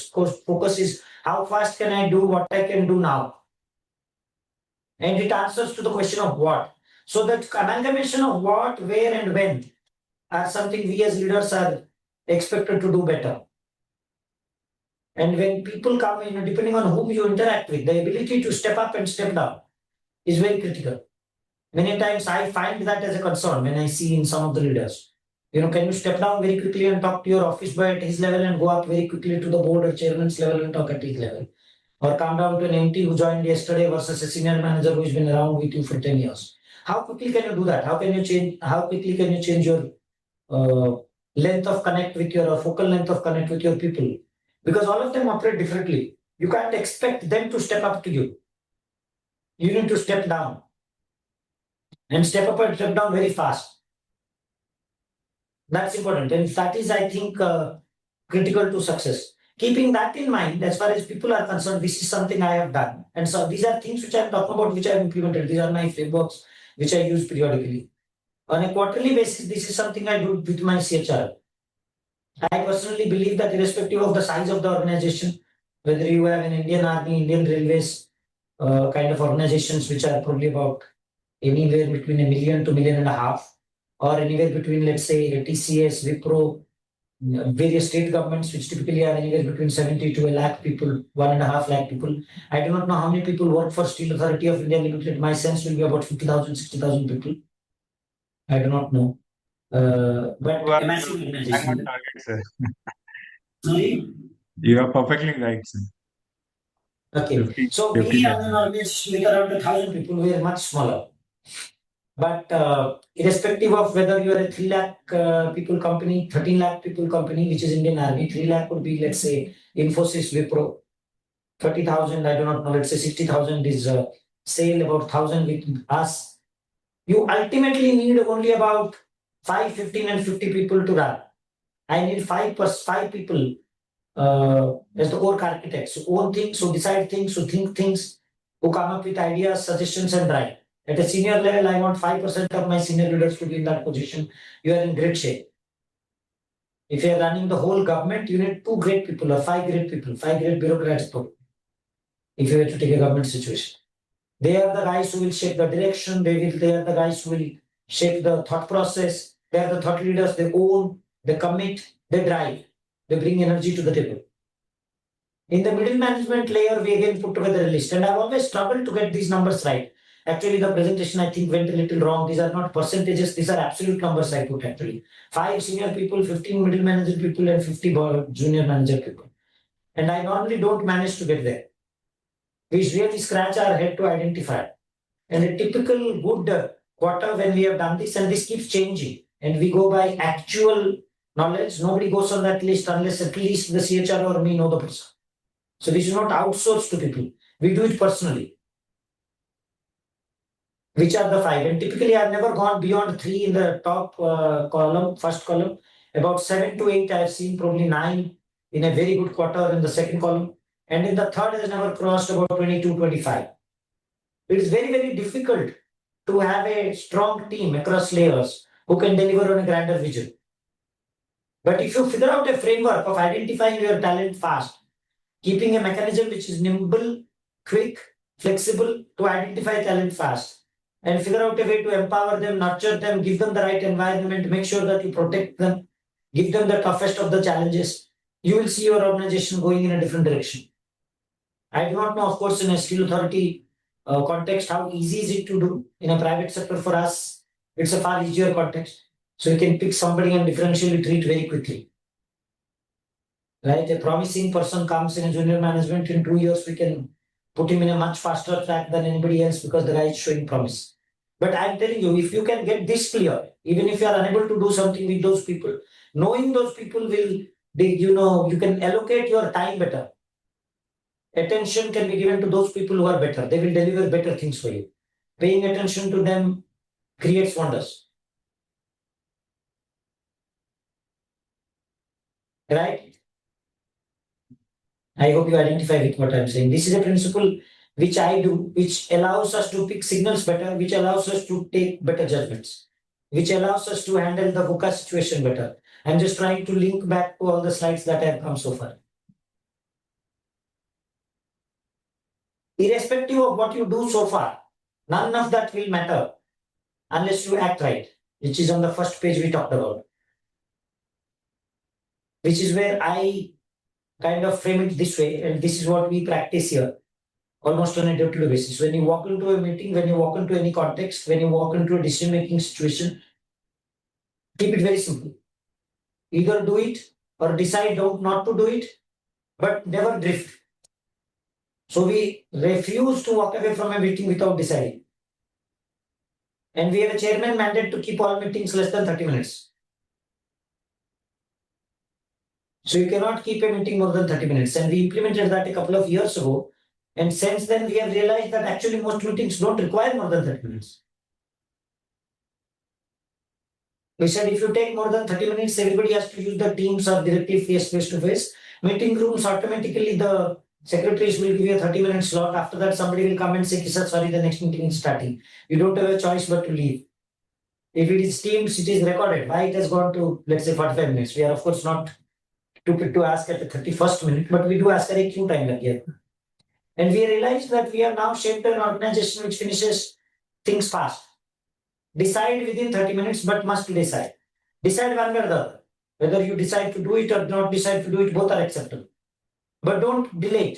focus is how fast can I do what I can do now. And it answers to the question of what. So that amalgamation of what, where, and when are something we as leaders are expected to do better. And when people come in, depending on whom you interact with, the ability to step up and step down is very critical. Many times I find that as a concern when I see in some of the leaders. Can you step down very quickly and talk to your office boy at his level and go up very quickly to the board or chairman's level and talk at his level? Or come down to an MT who joined yesterday versus a senior manager who's been around with you for 10 years. How quickly can you do that? How quickly can you change your length of connect with your focal length of connect with your people? Because all of them operate differently. You can't expect them to step up to you. You need to step down. And step up and step down very fast. That's important. And that is, I think, critical to success. Keeping that in mind, as far as people are concerned, this is something I have done. And so these are things which I'm talking about, which I've implemented. These are my frameworks, which I use periodically. On a quarterly basis, this is something I do with my CHR. I personally believe that irrespective of the size of the organization, whether you have an Indian Army, Indian Railways kind of organizations, which are probably about anywhere between 1 million to 1.5 million, or anywhere between, let's say, TCS, Wipro, various state governments, which typically are anywhere between 70 to 1 lakh people, 1.5 lakh people. I do not know how many people work for Steel Authority of India Limited. My sense will be about 50,000, 60,000 people. I do not know. But a massive organization. I'm on target, sir. Sorry? You are perfectly right, sir. Okay. 50, So 50 we are an organization with around 1,000 people. We are much smaller. But irrespective of whether you are a 3 lakh people company, 13 lakh people company, which is Indian Army, 3 lakh would be, let's say, Infosys, Wipro. 30,000, I do not know, let's say 60,000 is sale, about 1,000 with us. You ultimately need only about 5, 15, and 50 people to run. I need 5 people as the core architects who own things, who decide things, who think things, who come up with ideas, suggestions, and drive. At a senior level, I want 5% of my senior leaders to be in that position. You are in great shape. If you are running the whole government, you need 2 great people or 5 great people, 5 great bureaucrats. If you were to take a government situation, they are the guys who will shape the direction. They are the guys who will shape the thought process. They are the thought leaders. They own, they commit, they drive, they bring energy to the table. In the middle management layer, we again put together a list, and I've always struggled to get these numbers right. Actually, the presentation, I think, went a little wrong. These are not percentages, these are absolute numbers I put actually. 5 senior people, 15 middle manager people, and 50 junior manager people. And I normally don't manage to get there. We really scratch our head to identify. And a typical good quarter when we have done this, and this keeps changing, and we go by actual knowledge. Nobody goes on that list unless at least the CHR or me know the person. So this is not outsourced to people. We do it personally. Which are the 5? And typically I've never gone beyond 3 in the top column, first column. About 7 to 8 I've seen, probably 9 in a very good quarter in the second column. And in the third has never crossed about 22, 25. It is very, very difficult to have a strong team across layers who can deliver on a grander vision. But if you figure out a framework of identifying your talent fast, keeping a mechanism which is nimble, quick, flexible to identify talent fast, and figure out a way to empower them, nurture them, give them the right environment, make sure that you protect them, give them the toughest of the challenges, you will see your organization going in a different direction. I do not know, of course, in a Steel Authority context, how easy is it to do. In a private sector for us, it's a far easier context. So you can pick somebody and differentially treat very quickly. Right? A promising person comes in a junior management, in 2 years, we can put him in a much faster track than anybody else because the guy is showing promise. But I'm telling you, if you can get this clear, even if you are unable to do something with those people, knowing those people will be, you can allocate your time better. Attention can be given to those people who are better. They will deliver better things for you. Paying attention to them creates wonders. right? I hope you identify with what I'm saying. This is a principle which I do, which allows us to pick signals better, which allows us to take better judgments, which allows us to handle the VUCA situation better. I'm just trying to link back to all the slides that have come so far. Irrespective of what you do so far, none of that will matter unless you act right, which is on the first page we talked about. Which is where I kind of frame it this way, and this is what we practice here almost on a day-to-day basis. When you walk into a meeting, when you walk into any context, when you walk into a decision-making situation, keep it very simple. Either do it or decide not to do it, but never drift. So we refuse to walk away from a meeting without deciding. And we have a chairman mandate to keep all meetings less than 30 minutes. So you cannot keep a meeting more than 30 minutes. And we implemented that a couple of years ago. And since then, we have realized that actually most meetings don't require more than 30 minutes. We said if you take more than 30 minutes, everybody has to use the Teams or directly face to face. Meeting rooms, automatically the secretaries will give you a 30-minute slot. After that, somebody will come and say, sir, sorry, the next meeting is starting. You don't have a choice but to leave. If it is Teams, it is recorded. Why it has gone to, let's say, 45 minutes? We are, of course, not stupid to ask at the 31st minute, but we do ask at a queue time like here. And we realized that we have now shaped an organization which finishes things fast. Decide within 30 minutes, but must decide. Decide one way or the other. Whether you decide to do it or not decide to do it, both are acceptable. But don't delay it.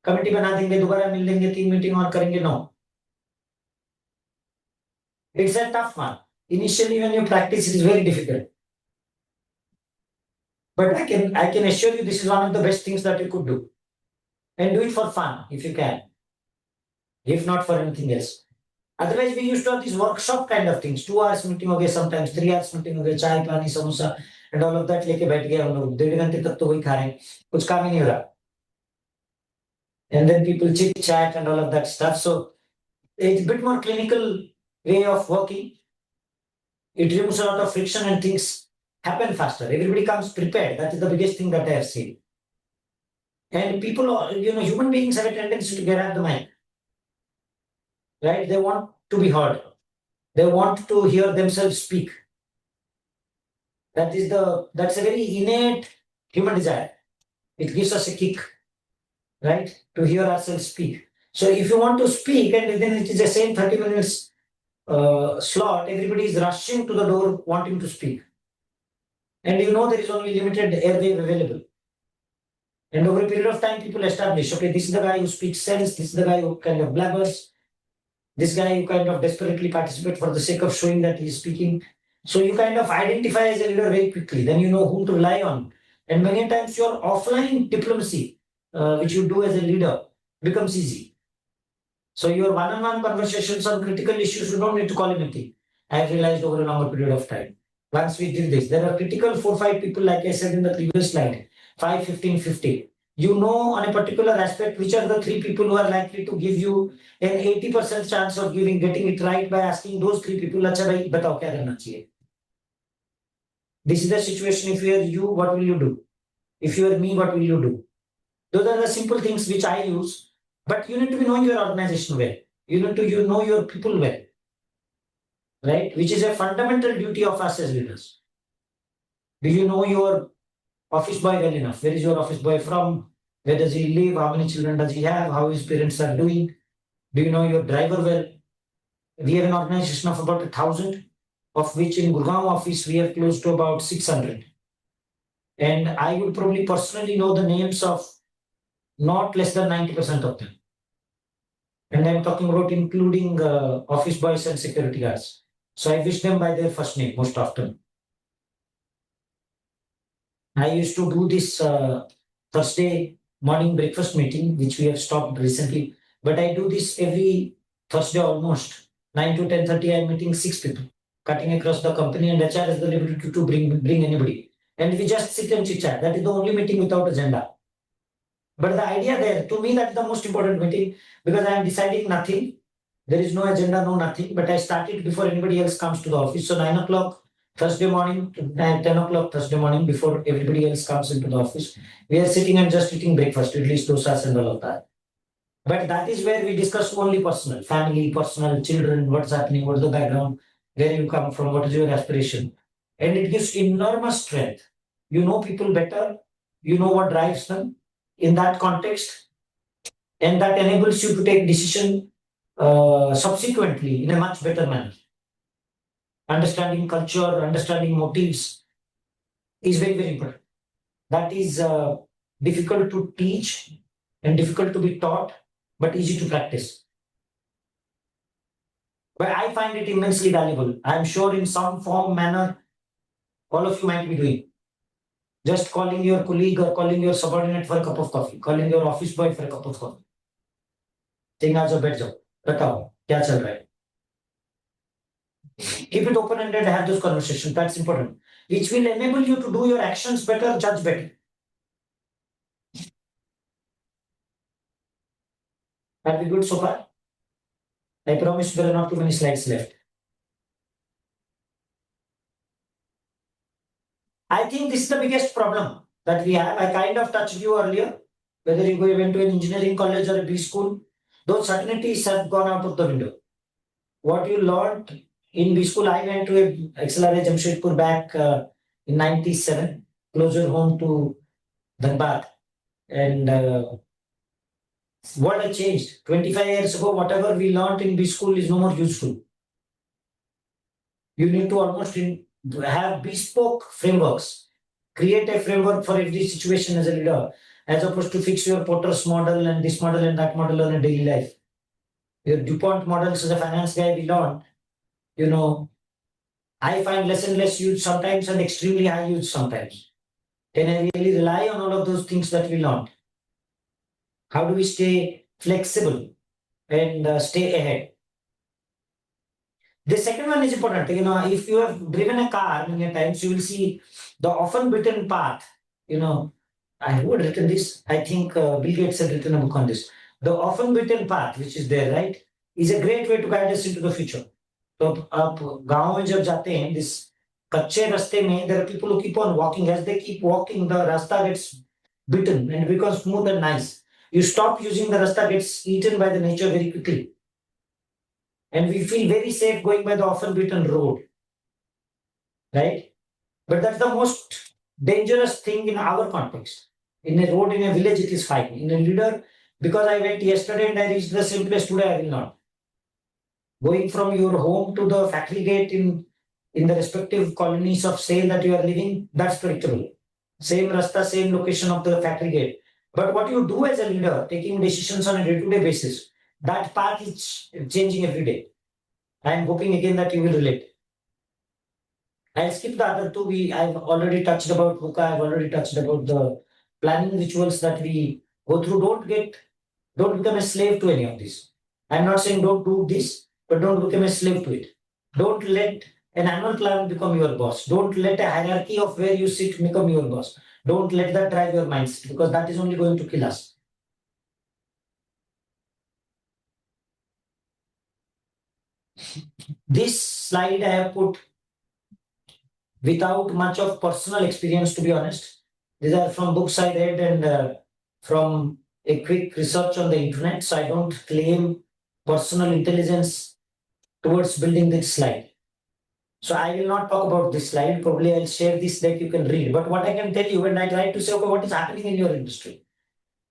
Committee बना देंगे, दोबारा मिल लेंगे, 3 meeting और करेंगे, no. It's a tough one. Initially, when you practice, it is very difficult. But I can assure you this is one of the best things that you could do. And do it for fun if you can. If not for anything else. Otherwise, we used to have these workshop kind of things. 2 hours meeting हो गए, sometimes 3 hours meeting हो गए, चाय पानी samosa and all of that लेके बैठ गए हम लोग 1.5 घंटे तक तो वही खा रहे हैं, कुछ काम ही नहीं हो रहा. And then people chit chat and all of that stuff. So it's a bit more clinical way of working. It removes a lot of friction and things happen faster. Everybody comes prepared. That is the biggest thing that I have seen. And people, human beings have a tendency to get at the mic. Right? They want to be heard. They want to hear themselves speak. That's a very innate human desire. It gives us a kick, right? To hear ourselves speak. So if you want to speak and then it is the same 30 minutes slot, everybody is rushing to the door wanting to speak. And there is only limited airwave available. And over a period of time, people establish, okay, this is the guy who speaks sense, this is the guy who kind of blabbers, this guy who kind of desperately participates for the sake of showing that he is speaking. So you kind of identify as a leader very quickly, then you know whom to rely on. And many times your offline diplomacy, which you do as a leader, becomes easy. So your one-on-one conversations on critical issues, you don't need to call a meeting. I have realized over a longer period of time. Once we did this, there are critical 4-5 people, like I said in the previous slide, 5, 15, 50. You know on a particular aspect which are the 3 people who are likely to give you an 80% chance of getting it right by asking those 3 people, "Acha bhai, batao kya karna chahiye?" This is the situation. If you are you, what will you do? If you are me, what will you do? Those are the simple things which I use. But you need to be knowing your organization well. You need to know your people well. Right? Which is a fundamental duty of us as leaders. Do you know your office boy well enough? Where is your office boy from? Where does he live? How many children does he have? How his parents are doing? Do you know your driver well? We have an organization of about 1,000, of which in Gurgaon office we have close to about 600. And I would probably personally know the names of not less than 90% of them. And I'm talking about including office boys and security guards. So I wish them by their first name most often. I used to do this Thursday morning breakfast meeting, which we have stopped recently. But I do this every Thursday almost. 9 to 10:30, I'm meeting 6 people, cutting across the company, and HR has the liberty to bring anybody. And we just sit and chit chat. That is the only meeting without agenda. But the idea there, to me, that's the most important meeting, because I am deciding nothing. There is no agenda, no nothing. But I started before anybody else comes to the office. So 9 o'clock, Thursday morning, 10 o'clock Thursday morning, before everybody else comes into the office, we are sitting and just eating breakfast, idlis, dosas and all of that. But that is where we discuss only personal, family, personal, children, what's happening, what's the background, where you come from, what is your aspiration. And it gives enormous strength. You know people better, you know what drives them in that context, and that enables you to take decision subsequently in a much better manner. Understanding culture, understanding motives is very, very important. That is difficult to teach and difficult to be taught, but easy to practice. But I find it immensely valuable. I'm sure in some form, manner, all of you might be doing. Just calling your colleague or calling your subordinate for a cup of coffee, calling your office boy for a cup of coffee. Saying, "Aaj बैठ जाओ, बताओ क्या चल रहा है." Keep it open-ended, have those conversations. That's important. Which will enable you to do your actions better, judge better. Are we good so far? I promise there are not too many slides left. I think this is the biggest problem that we have. I kind of touched you earlier. Whether you went to an engineering college or a B school, those certainties have gone out of the window. What you learned in B school, I went to a XLRA Jamshedpur back in 97, closer home to Dhanbad. And what has changed? 25 years ago, whatever we learned in B school is no more useful. You need to almost have bespoke frameworks. Create a framework for every situation as a leader, as opposed to fix your Potter's model and this model and that model on a daily life. Your DuPont models as a finance guy, we learned, I find less and less use sometimes and extremely high use sometimes. Can I really rely on all of those things that we learned? How do we stay flexible and stay ahead? The second one is important. If you have driven a car many times, you will see the often beaten path. Who had written this? I think Bill Gates had written a book on this. The often beaten path, which is there, right, is a great way to guide us into the future. So, आप गाँव में जब जाते हैं, this कच्चे रास्ते में, there are people who keep on walking. As they keep walking, the rasta gets beaten and becomes smooth and nice. You stop using the rasta, gets eaten by the nature very quickly. And we feel very safe going by the often beaten road, right? But that's the most dangerous thing in our context. In a road, in a village, it is fine. In a leader, because I went yesterday and I reached the same place today, I will not. Going from your home to the factory gate in the respective colonies of sale that you are living, that's predictable. Same rasta, same location of the factory gate. But what you do as a leader, taking decisions on a day-to-day basis, that path is changing every day. I am hoping again that you will relate. I'll skip the other two. I've already touched about VUCA. I've already touched about the planning rituals that we go through. Don't become a slave to any of this. I'm not saying don't do this, but don't become a slave to it. Don't let an annual plan become your boss. Don't let a hierarchy of where you sit become your boss. Don't let that drive your mindset, because that is only going to kill us. This slide I have put without much of personal experience, to be honest. These are from books I read and from a quick research on the internet. So I don't claim personal intelligence towards building this slide. So I will not talk about this slide. Probably I'll share this that you can read. But what I can tell you, when I try to say, okay, what is happening in your industry?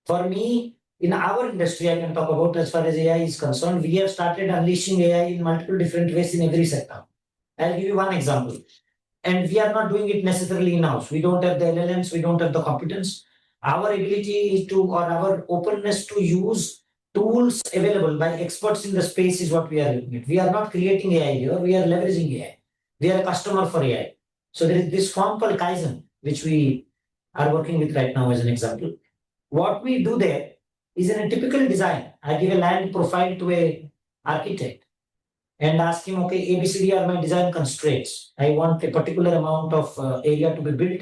For me, in our industry, I can talk about as far as AI is concerned, we have started unleashing AI in multiple different ways in every sector. I'll give you one example. And we are not doing it necessarily in-house. We don't have the LLMs, we don't have the competence. Our ability is to, or our openness to use tools available by experts in the space is what we are looking at. We are not creating AI here, we are leveraging AI. We are a customer for AI. So there is this form called Kaizen, which we are working with right now as an example. What we do there is in a typical design. I give a land profile to a architect and ask him, okay, ABCD are my design constraints. I want a particular amount of area to be built,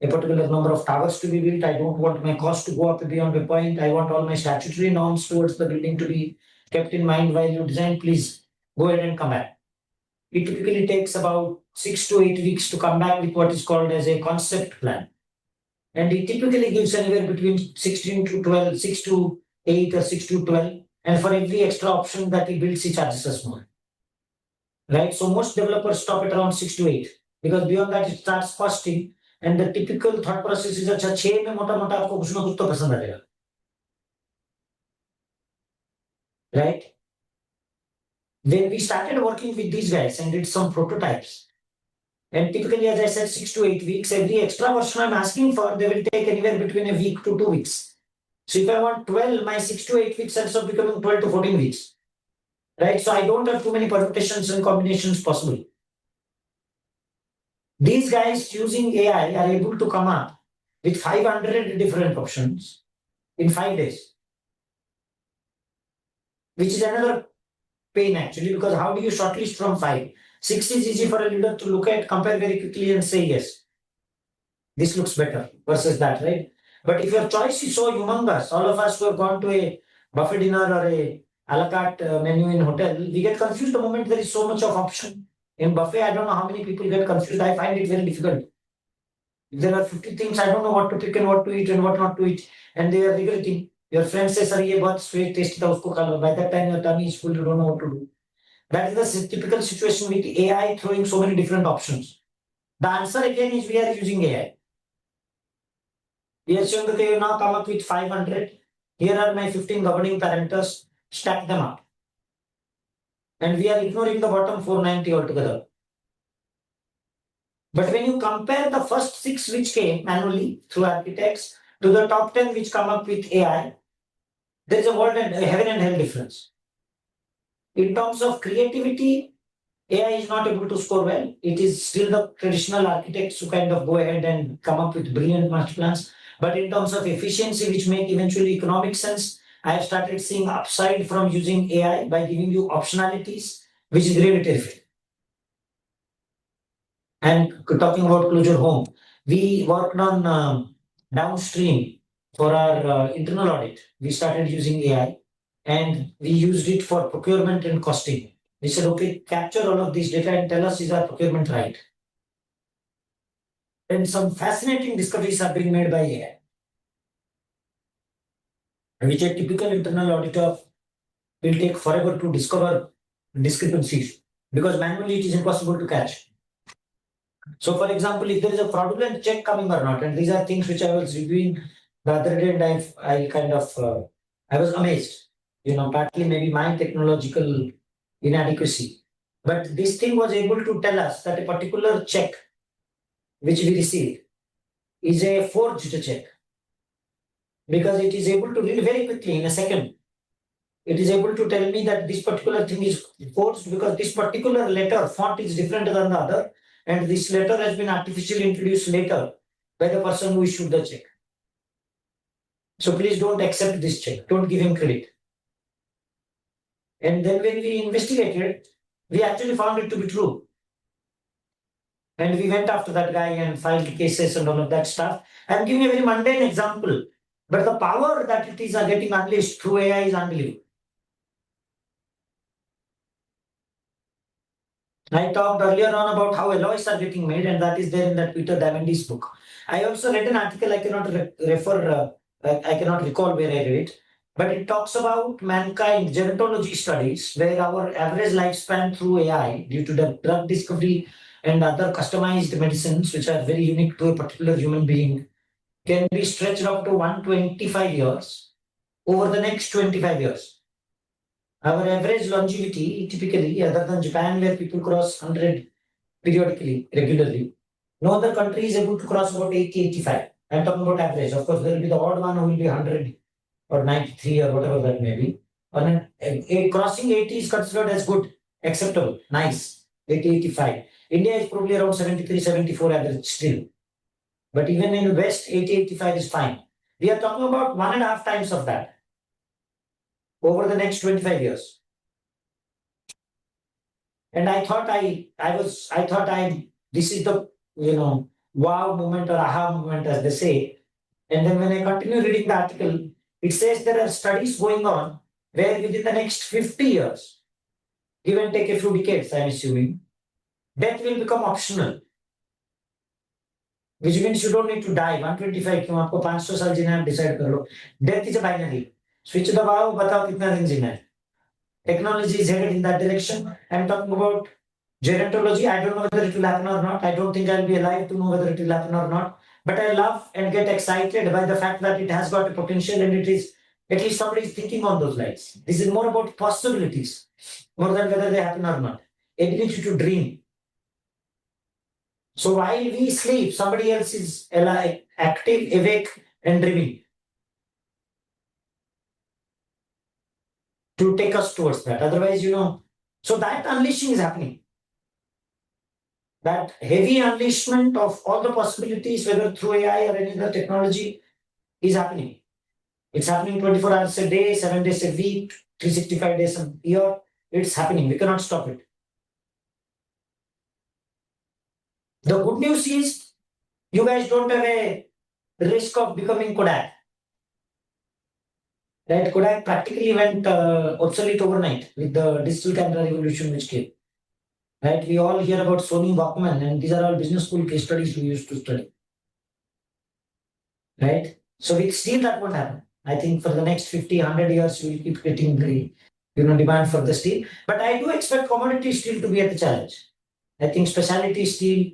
a particular number of towers to be built. I don't want my cost to go up beyond a point. I want all my statutory norms towards the building to be kept in mind while you design. Please go ahead and come back. it typically takes about 6 to 8 weeks to come back with what is called as a concept plan. And it typically gives anywhere between 16 to 12, 6 to 8 or 6 to 12. And for every extra option that he builds, he charges us more. Right? So most developers stop at around 6 to 8 because beyond that it starts costing. And the typical thought process is अच्छा 6 में मोटा मोटा आपको कुछ ना कुछ तो पसंद आएगा. Right? When we started working with these guys and did some prototypes, and typically, as I said, 6 to 8 weeks, every extra version I'm asking for, they will take anywhere between a week to 2 weeks. So if I want 12, my 6 to 8 weeks ends up becoming 12 to 14 weeks. Right? So I don't have too many permutations and combinations possible. These guys using AI are able to come up with 500 different options in 5 days, which is another pain actually, because how do you shortlist from 5? 6 is easy for a leader to look at, compare very quickly and say, yes, this looks better versus that, right? But if your choice is so humongous, all of us who have gone to a buffet dinner or a a la carte menu in hotel, we get confused the moment there is so much of option. In buffet, I don't know how many people get confused. I find it very difficult. If there are 50 things, I don't know what to pick and what to eat and what not to eat. And they are regretting. Your friend says, sir, ye bahut sweet tasty tha, usko kha lo. By that time, your tummy is full, you don't know what to do. That is the typical situation with AI throwing so many different options. The answer again is we are using AI. We are saying that you now come up with 500. Here are my 15 governing parameters. Stack them up. And we are ignoring the bottom 490 altogether. But when you compare the first 6 which came manually through architects to the top 10 which come up with AI, there is a world and a heaven and hell difference. In terms of creativity, AI is not able to score well. It is still the traditional architects who kind of go ahead and come up with brilliant master plans. But in terms of efficiency, which make eventually economic sense, I have started seeing upside from using AI by giving you optionalities, which is really terrific. And talking about Clojure Home, we worked on downstream for our internal audit. We started using AI and we used it for procurement and costing. We said, okay, capture all of this data and tell us, is our procurement right? And some fascinating discoveries have been made by AI, which a typical internal auditor will take forever to discover discrepancies because manually it is impossible to catch. So, for example, if there is a fraudulent check coming or not, and these are things which I was reviewing the other day, and I kind of I was amazed. Partly maybe my technological inadequacy, but this thing was able to tell us that a particular check which we received is a forged check because it is able to read very quickly in a second. It is able to tell me that this particular thing is forged because this particular letter font is different than the other, and this letter has been artificially introduced later by the person who issued the check. So please don't accept this check. Don't give him credit. And then when we investigated, we actually found it to be true. And we went after that guy and filed cases and all of that stuff. I'm giving a very mundane example, but the power that it is getting unleashed through AI is unbelievable. I talked earlier on about how alloys are getting made, and that is there in that Peter Diamandis book. I also read an article, I cannot I cannot recall where I read it, but it talks about mankind gerontology studies where our average lifespan through AI, due to the drug discovery and other customized medicines, which are very unique to a particular human being, can be stretched up to 125 years over the next 25 years. Our average longevity, typically, other than Japan, where people cross 100 periodically, regularly, no other country is able to cross about 80, 85. I'm talking about average. Of course, there will be the odd one who will be 100 or 93 or whatever that may be. And crossing 80 is considered as good, acceptable, nice, 80, 85. India is probably around 73, 74 average still. But even in the West, 80, 85 is fine. We are talking about 1.5 times of that over the next 25 years. And I thought this is the, wow moment or aha moment, as they say. And then when I continue reading the article, it says there are studies going on where within the next 50 years, give and take a few decades, I'm assuming, Death will become optional, which means you don't need to die. 125 क्यों आपको 500 साल जीना है आप decide कर लो. Death is a binary. Switch दबाओ बताओ कितना दिन जीना है. Technology is headed in that direction. I'm talking about gerontology. I don't know whether it will happen or not. I don't think I'll be alive to know whether it will happen or not. But I love and get excited by the fact that it has got a potential and it is, at least somebody is thinking on those lines. This is more about possibilities, more than whether they happen or not. Ability to dream. So while we sleep, somebody else is alive, active, awake, and dreaming to take us towards that. Otherwise, so that unleashing is happening. That heavy unleashment of all the possibilities, whether through AI or any other technology, is happening. It's happening 24 hours a day, 7 days a week, 365 days a year. It's happening. We cannot stop it. The good news is you guys don't have a risk of becoming Kodak. Right? Kodak practically went obsolete overnight with the digital camera revolution which came. Right? We all hear about Sony Walkman, and these are all business school case studies we used to study. Right? So with steel, that won't happen. I think for the next 50, 100 years, we will keep getting the demand for the steel. But I do expect commodity steel to be at the challenge. I think specialty steel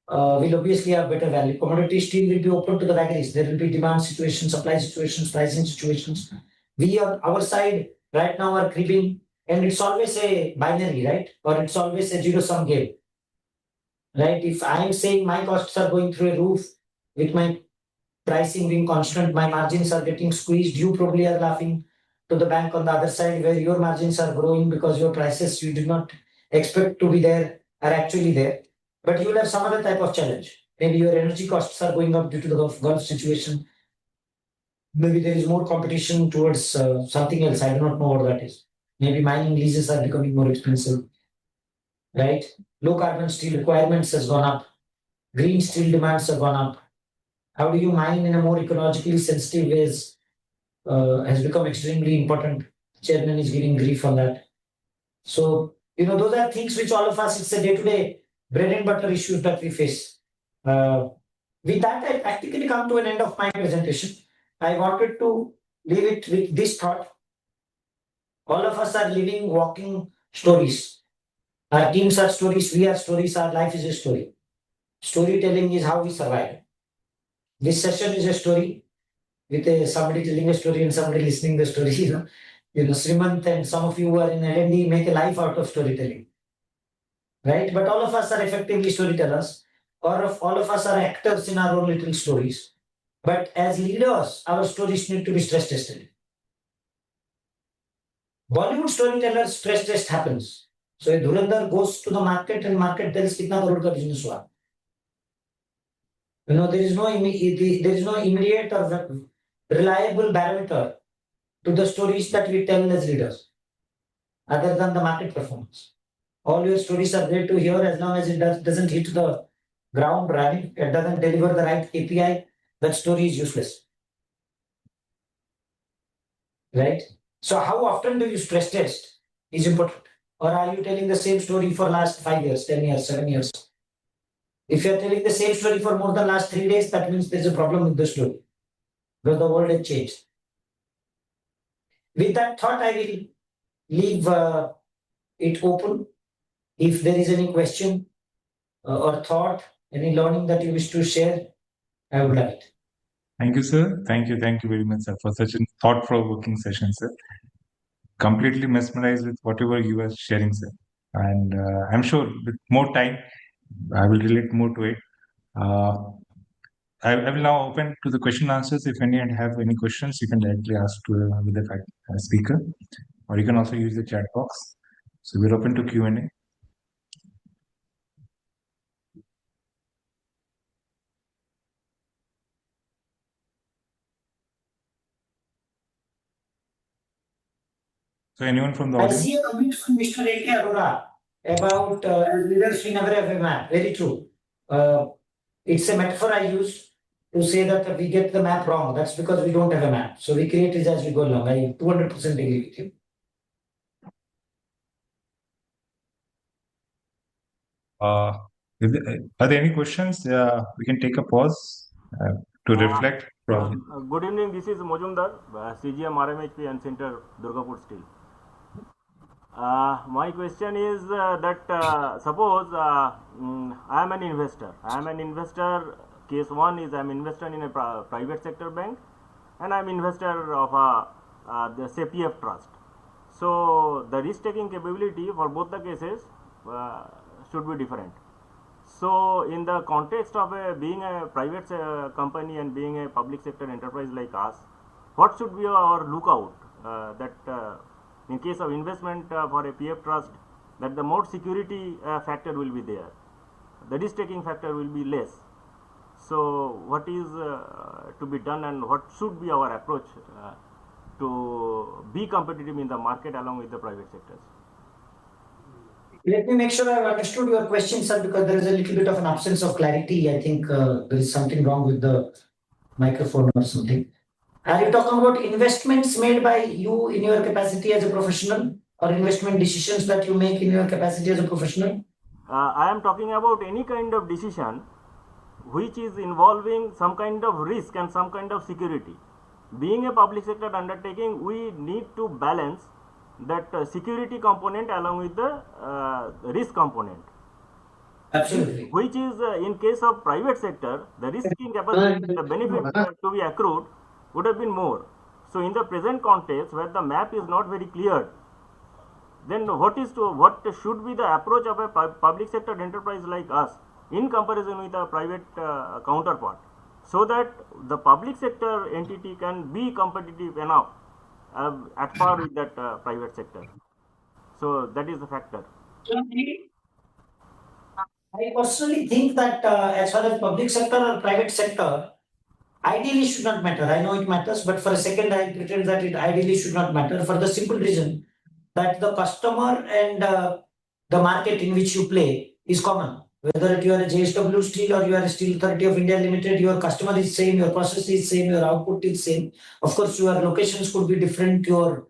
will obviously have better value. Commodity steel will be open to the vagaries. There will be demand situations, supply situations, pricing situations. We on our side right now are creeping, and it's always a binary, right? Or it's always a zero-sum game. Right? If I'm saying my costs are going through a roof with my pricing being constant, my margins are getting squeezed, you probably are laughing to the bank on the other side where your margins are growing because your prices you did not expect to be there are actually there. But you will have some other type of challenge. Maybe your energy costs are going up due to the Gulf situation. Maybe there is more competition towards something else. I do not know what that is. Maybe mining leases are becoming more expensive. Right? Low carbon steel requirements has gone up. Green steel demands have gone up. How do you mine in a more ecologically sensitive ways has become extremely important. Chairman is giving grief on that. So, those are things which all of us, it's a day-to-day bread and butter issues that we face. With that, I practically come to an end of my presentation. I wanted to leave it with this thought. All of us are living, walking stories. Our teams are stories, we are stories, our life is a story. Storytelling is how we survive. This session is a story with somebody telling a story and somebody listening the story. Srimant and some of you who are in L&D make a life out of storytelling. Right? But all of us are effectively storytellers, or all of us are actors in our own little stories. But as leaders, our stories need to be stress tested. Bollywood storytellers stress test happens. So a Dhurandhar goes to the market and market tells kitna crore ka business hua. There is no immediate or reliable barometer to the stories that we tell as leaders, other than the market performance. All your stories are great to hear as long as it doesn't hit the ground running, it doesn't deliver the right KPI, that story is useless. Right? So how often do you stress test is important. Or are you telling the same story for last 5 years, 10 years, 7 years? If you're telling the same story for more than last 3 days, that means there's a problem with the story. Because the world has changed. With that thought, I will leave it open. If there is any question or thought, any learning that you wish to share, I would love it. Thank you, sir. Thank you very much, sir, for such a thought-provoking session, sir. Completely mesmerized with whatever you are sharing, sir. And I'm sure with more time, I will relate more to it. I will now open to the question answers. If anyone have any questions, you can directly ask with the speaker, or you can also use the chat box. So we're open to Q&A. So anyone from the I audience? see a comment from Mr. A.K. Arora about leaders we never have a map. Very true. It's a metaphor I use to say that we get the map wrong. That's because we don't have a map. So we create it as we go along. I 200% agree with you. Are there any questions? We can take a pause to reflect. Good evening, this is Mojumdar, CGM RMHP and Center, Durgapur Steel. My question is suppose I am an investor. Case 1 is I am investor in a private sector bank, and I am investor of the CPF trust. So the risk taking capability for both the cases should be different. So in the context of being a private company and being a public sector enterprise like us, what should be our lookout in case of investment for a PF trust, that the more security factor will be there, the risk taking factor will be less. So what is to be done, and what should be our approach to be competitive in the market along with the private sectors? Let me make sure I've understood your question, sir, because there is a little bit of an absence of clarity. I think there is something wrong with the microphone or something. Are you talking about investments made by you in your capacity as a professional, or investment decisions that you make in your capacity as a professional? I am talking about any kind of decision which is involving some kind of risk and some kind of security. Being a public sector undertaking, we need to balance that security component along with the risk component. Absolutely. Which is in case of private sector, the risking capacity, the benefit to be accrued would have been more. So in the present context, where the map is not very clear, then what should be the approach of a public sector enterprise like us in comparison with a private counterpart, so that the public sector entity can be competitive enough at par with that private sector. So that is the factor. I personally think that as far as public sector or private sector, ideally should not matter. I know it matters, but for a second I pretend that it ideally should not matter, for the simple reason that the customer and the market in which you play is common. Whether you are a JSW Steel or you are a Steel Authority of India Limited, your customer is same, your process is same, your output is same. Of course, your locations could be different, your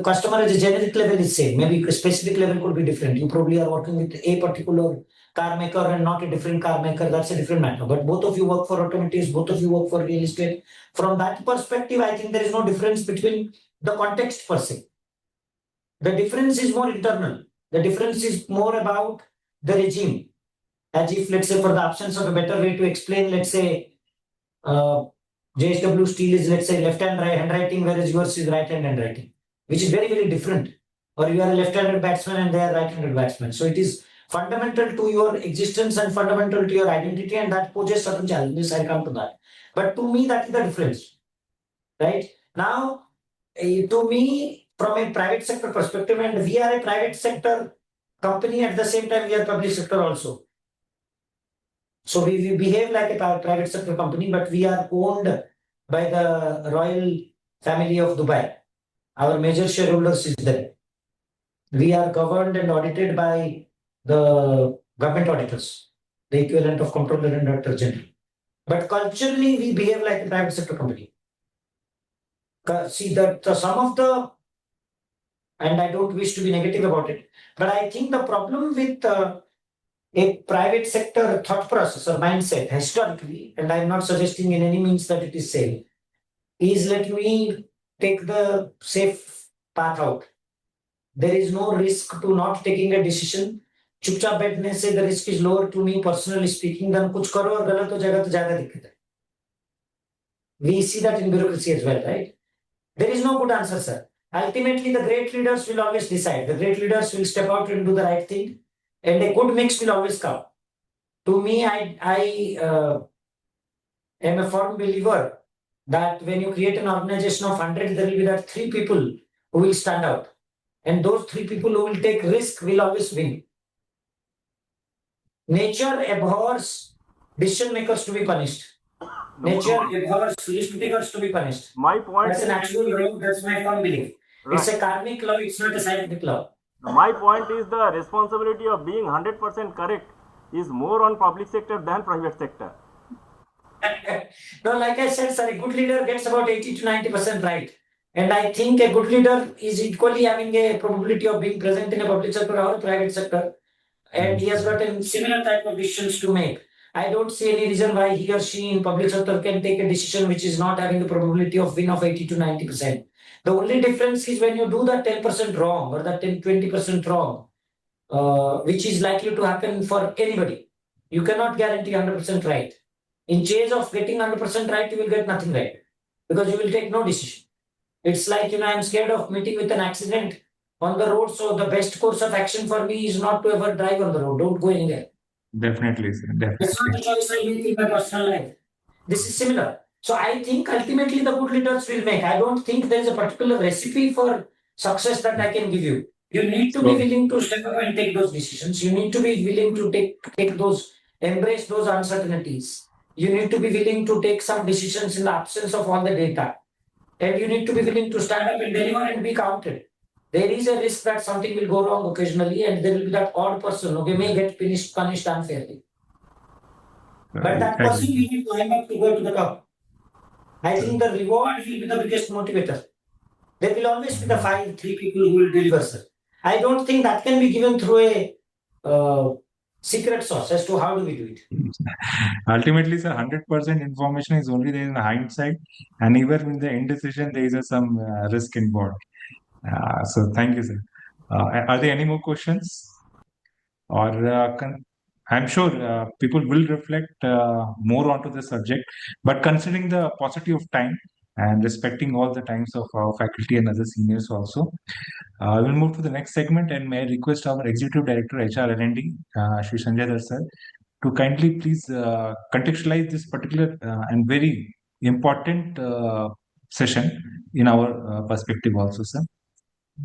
customer at a generic level is same, maybe a specific level could be different. You probably are working with a particular car maker and not a different car maker, that's a different matter. But both of you work for automotives, both of you work for real estate. From that perspective, I think there is no difference between the context per se. The difference is more internal. The difference is more about the regime. As if, let's say, for the absence of a better way to explain, let's say, JSW Steel is, let's say, left-hand handwriting, whereas yours is right-hand handwriting, which is very, very different. Or you are a left-handed batsman and they are right-handed batsmen. So it is fundamental to your existence and fundamental to your identity, and that poses certain challenges. I'll come to that. But to me, that is the difference. Right? Now, to me, from a private sector perspective, and we are a private sector company, at the same time, we are public sector also. So we behave like a private sector company, but we are owned by the royal family of Dubai. Our major shareholders is there. We are governed and audited by the government auditors, the equivalent of Comptroller and Director General. But culturally, we behave like a private sector company. See that some of the, and I don't wish to be negative about it, but I think the problem with a private sector thought process or mindset historically, and I'm not suggesting in any means that it is same, is let me take the safe path out. There is no risk to not taking a decision. चुपचाप बैठने से the risk is lower to me personally speaking than कुछ करो और गलत हो जाएगा तो ज्यादा दिक्कत है. We see that in bureaucracy as well, right? There is no good answer, sir. Ultimately, the great leaders will always decide. The great leaders will step out and do the right thing, and a good mix will always come. To me, I am a firm believer that when you create an organization of 100, there will be that 3 people who will stand out. And those 3 people who will take risk will always win. Nature abhors decision makers to be punished. Nature abhors risk takers to be punished. My point That's an actual law. That's my firm belief. Right. It's a karmic law. It's not a scientific law. My point is the responsibility of being 100% correct is more on public sector than private sector. No, like I said, sir, a good leader gets about 80 to 90% right. And I think a good leader is equally having a probability of being present in a public sector or a private sector. and he has got a similar type of decisions to make. I don't see any reason why he or she in public sector can take a decision which is not having the probability of win of 80 to 90%. The only difference is when you do that 10% wrong or that 10, 20% wrong, which is likely to happen for anybody. You cannot guarantee 100% right. In chase of getting 100% right, you will get nothing right because you will take no decision. It's like, I'm scared of meeting with an accident on the road. So the best course of action for me is not to ever drive on the road. Don't go anywhere. Definitely, sir. That's not Definitely. the choice I make in my personal life. This is similar. So I think ultimately the good leaders will make. I don't think there's a particular recipe for success that I can give you. You need to be willing to step up and take those decisions. You need to be willing to embrace those uncertainties. You need to be willing to take some decisions in the absence of all the data. And you need to be willing to stand up and deliver and be counted. There is a risk that something will go wrong occasionally, and there will be that odd person who may get punished unfairly. But that person will need to climb up to go to the top. I think the reward will be the biggest motivator. There will always be the 3 people who will deliver, sir. I don't think that can be given through a secret sauce as to how do we do it. Ultimately, sir, 100% information is only there in hindsight, and even in the indecision, there is some risk involved. So, thank you, sir. Are there any more questions? Or I'm sure people will reflect more onto the subject, but considering the paucity of time and respecting all the times of our faculty and other seniors also, we'll move to the next segment, and may I request our Executive Director HR L&D, Shri Sanjay Dar sir, to kindly please contextualize this particular and very important session in our perspective also, sir.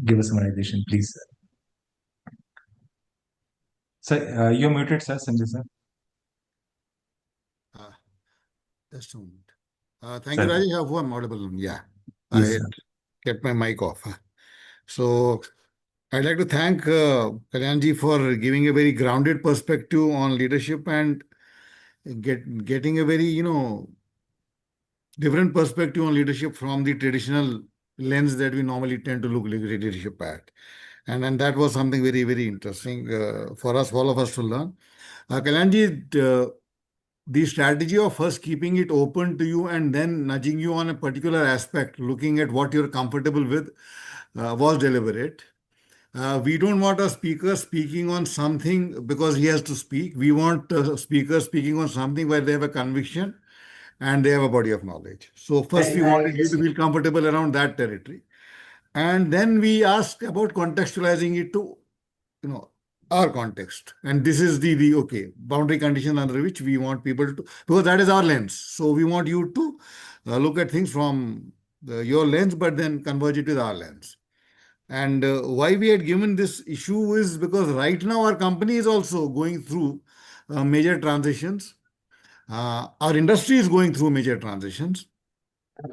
Give a summarization, please, sir. Sir, you're muted, sir, Sanjay sir. Just a moment. Thank you, Rajesh. I hope I'm audible. Yeah, Yes, I sir. kept my mic off. So I'd like to thank Kalyanji for giving a very grounded perspective on leadership and getting a very, different perspective on leadership from the traditional lens that we normally tend to look leadership at. And that was something very, very interesting for us, all of us to learn. Kalyanji, the strategy of first keeping it open to you and then nudging you on a particular aspect, looking at what you're comfortable with, was deliberate. We don't want a speaker speaking on something because he has to speak. We want a speaker speaking on something where they have a conviction and they have a body of knowledge. So first we wanted you to feel comfortable around that territory. And then we asked about contextualizing it to, our context. And this is the boundary condition under which we want people to, because that is our lens. So we want you to look at things from your lens, but then converge it with our lens. And why we had given this issue is because right now our company is also going through major transitions. Our industry is going through major transitions.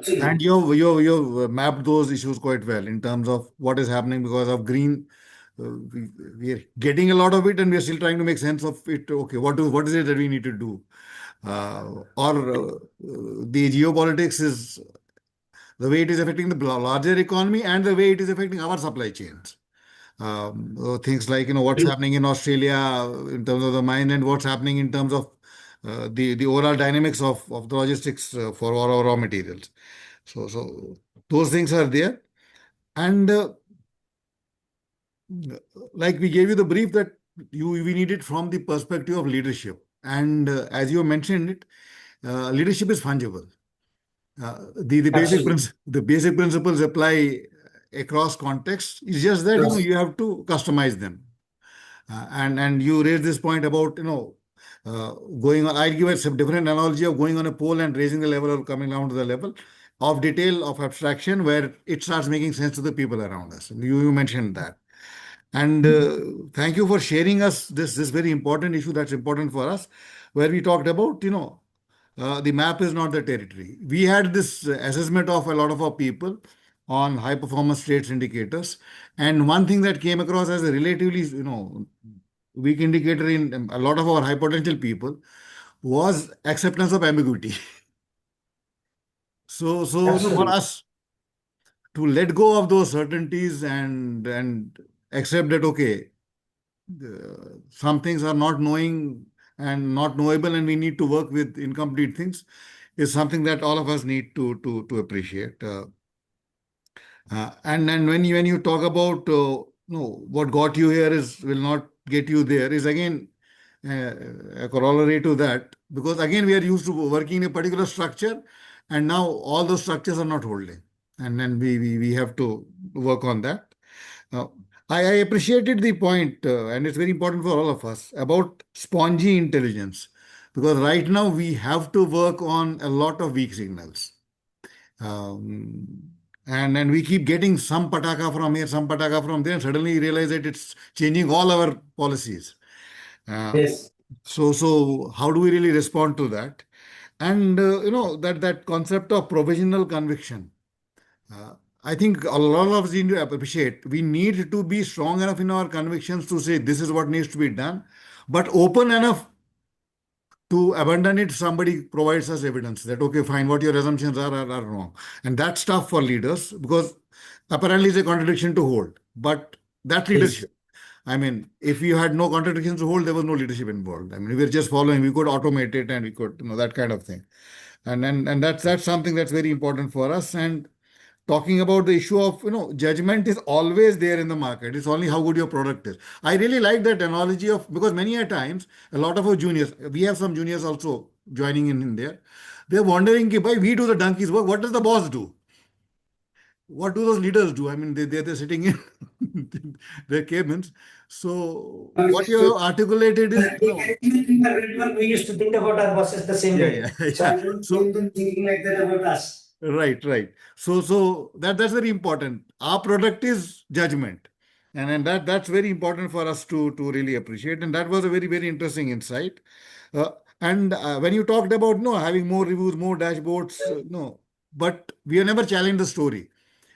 And you've mapped those issues quite well in terms of what is happening because of green. We are getting a lot of it and we are still trying to make sense of it. Okay, what is it that we need to do? The geopolitics is the way it is affecting the larger economy and the way it is affecting our supply chains. Things like, what's happening in Australia in terms of the mine and what's happening in terms of the overall dynamics of the logistics for all our raw materials. So those things are there. And like we gave you the brief that we need it from the perspective of leadership. And as you mentioned it, leadership is fungible. The basic principles apply across contexts. It's just that you have to customize them. And you raised this point about going on. I'll give a different analogy of going on a pole and raising the level or coming down to the level of detail of abstraction where it starts making sense to the people around us. You mentioned that. And thank you for sharing us this very important issue that's important for us, where we talked about, the map is not the territory. We had this assessment of a lot of our people on high performance traits indicators. And one thing that came across as a relatively, weak indicator in a lot of our high potential people was acceptance of ambiguity. So for us to let go of those certainties and accept that, okay, some things are not knowing and not knowable, and we need to work with incomplete things, is something that all of us need to appreciate. And then when you talk about no, what got you here is will not get you there, is again a corollary to that, because again we are used to working in a particular structure, and now all those structures are not holding, and then we have to work on that. Uh, I appreciated the point, and it's very important for all of us, about spongy intelligence, because right now we have to work on a lot of weak signals. And we keep getting some pataka from here, some pataka from there, and suddenly you realize that it's changing all our policies. Yes. So how do we really respond to that? And that concept of provisional conviction. I think a lot of us need to appreciate. We need to be strong enough in our convictions to say this is what needs to be done, but open enough to abandon it. Somebody provides us evidence that, okay, fine, what your assumptions are wrong. And that's tough for leaders, because apparently it's a contradiction to hold. But that's leadership. I mean, if you had no contradictions to hold, there was no leadership involved. I mean, we were just following, we could automate it, and we could, that kind of thing. And that's something that's very important for us. And talking about the issue of, judgment is always there in the market. It's only how good your product is. I really like that analogy of, because many a times, a lot of our juniors, we have some juniors also joining in there. They're wondering, why we do the donkey's work, what does the boss do? What do those leaders do? I mean, they're sitting in their cabins. So what you have articulated is, We used to think about our bosses the same way. So I don't see them thinking like that about us. Right. So that's very important. Our product is judgment, and that's very important for us to really appreciate. And that was a very, very interesting insight. And when you talked about having more reviews, more dashboards, but we have never challenged the story.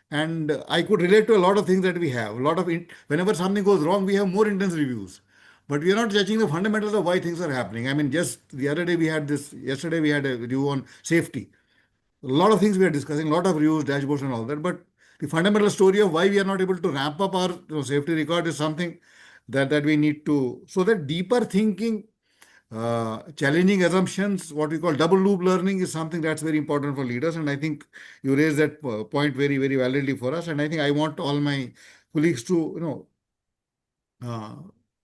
And I could relate to a lot of things that we have. A lot of whenever something goes wrong, we have more intense reviews. But we are not judging the fundamentals of why things are happening. I mean, just the other day yesterday we had a review on safety. A lot of things we are discussing, a lot of reviews, dashboards, and all that. But the fundamental story of why we are not able to ramp up our safety record is something that we need to. So that deeper thinking, challenging assumptions, what we call double loop learning, is something that's very important for leaders. And I think you raised that point very, very validly for us. And I think I want all my colleagues to,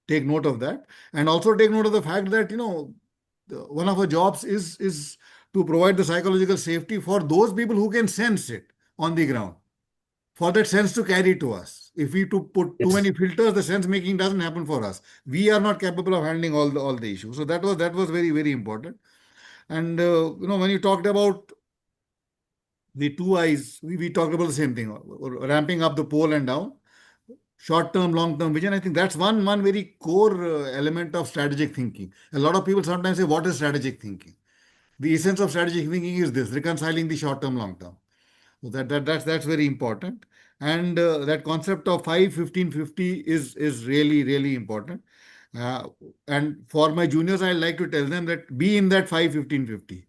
take note of that, and also take note of the fact that, one of our jobs is to provide the psychological safety for those people who can sense it on the ground, for that sense to carry to us. If we to put too many filters, the sense making doesn't happen for us. We are not capable of handling all the issues. So that was very, very important. And when you talked about the two eyes, we talked about the same thing, ramping up the pole and down, short-term, long-term vision. I think that's one very core element of strategic thinking. A lot of people sometimes say, what is strategic thinking? The essence of strategic thinking is this: reconciling the short-term, long-term. So that's very important. And that concept of 5-15-50 is really, really important. And for my juniors, I like to tell them that be in that 5-15-50.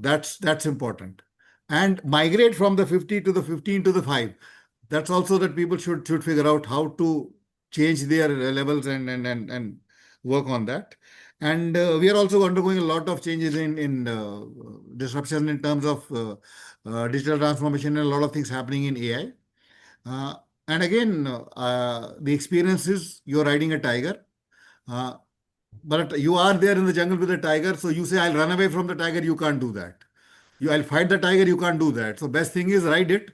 That's important. And migrate from the 50 to the 15 to the 5. That's also that people should figure out how to change their levels and work on that. And we are also undergoing a lot of changes in disruption in terms of digital transformation, and a lot of things happening in AI. And again, the experience is you're riding a tiger, but you are there in the jungle with a tiger. So you say, I'll run away from the tiger. You can't do that. I'll fight the tiger. You can't do that. So best thing is ride it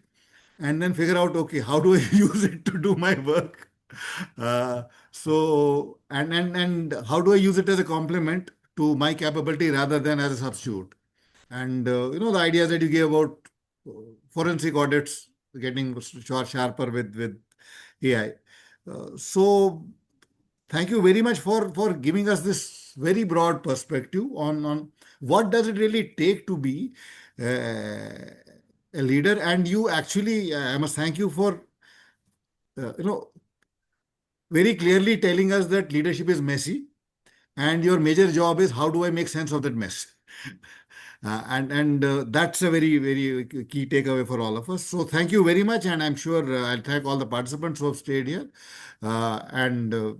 and then figure out, okay, how do I use it to do my work? So how do I use it as a complement to my capability rather than as a substitute? And the ideas that you gave about forensic audits getting sharper with AI. So thank you very much for giving us this very broad perspective on what does it really take to be a leader. And you actually, I must thank you for very clearly telling us that leadership is messy, and your major job is how do I make sense of that mess. And that's a very, very key takeaway for all of us. So thank you very much. And I'm sure I'll thank all the participants who have stayed here and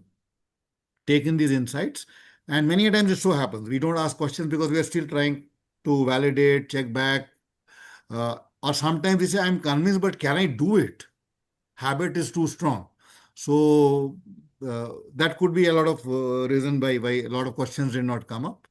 taken these insights. And many a times it so happens we don't ask questions because we are still trying to validate, check back, or sometimes we say, I'm convinced, but can I do it? Habit is too strong. So that could be a lot of reason why a lot of questions did not come up.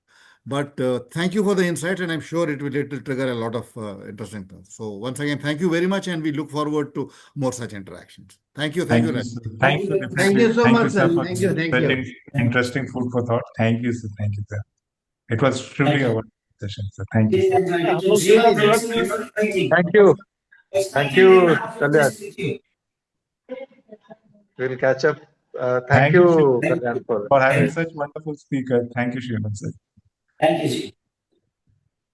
But thank you for the insight, and I'm sure it will trigger a lot of interesting things. So once again, thank you very much, and we look forward to more such interactions. Thank you. Thank you, Raj. sir. Thank you. Thank you so Thank much, you, sir, sir. for Thank you. Thank you. setting interesting food for thought. Thank you, sir. Thank you, sir. It was truly Thank a you. wonderful session, sir. Thank you, sir. It was really nice meeting. Thank you. Thank you, Kalyan. With you. We'll catch up. Thank Thank you, you, Thank Kalyan, for for having such wonderful speakers. Thank you, Shriman, sir. Thank you, Ji.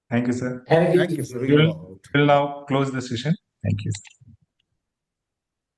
Thank you, sir. Have a good Thank you, evening. sir. We'll go out. We'll now close the session. Thank you.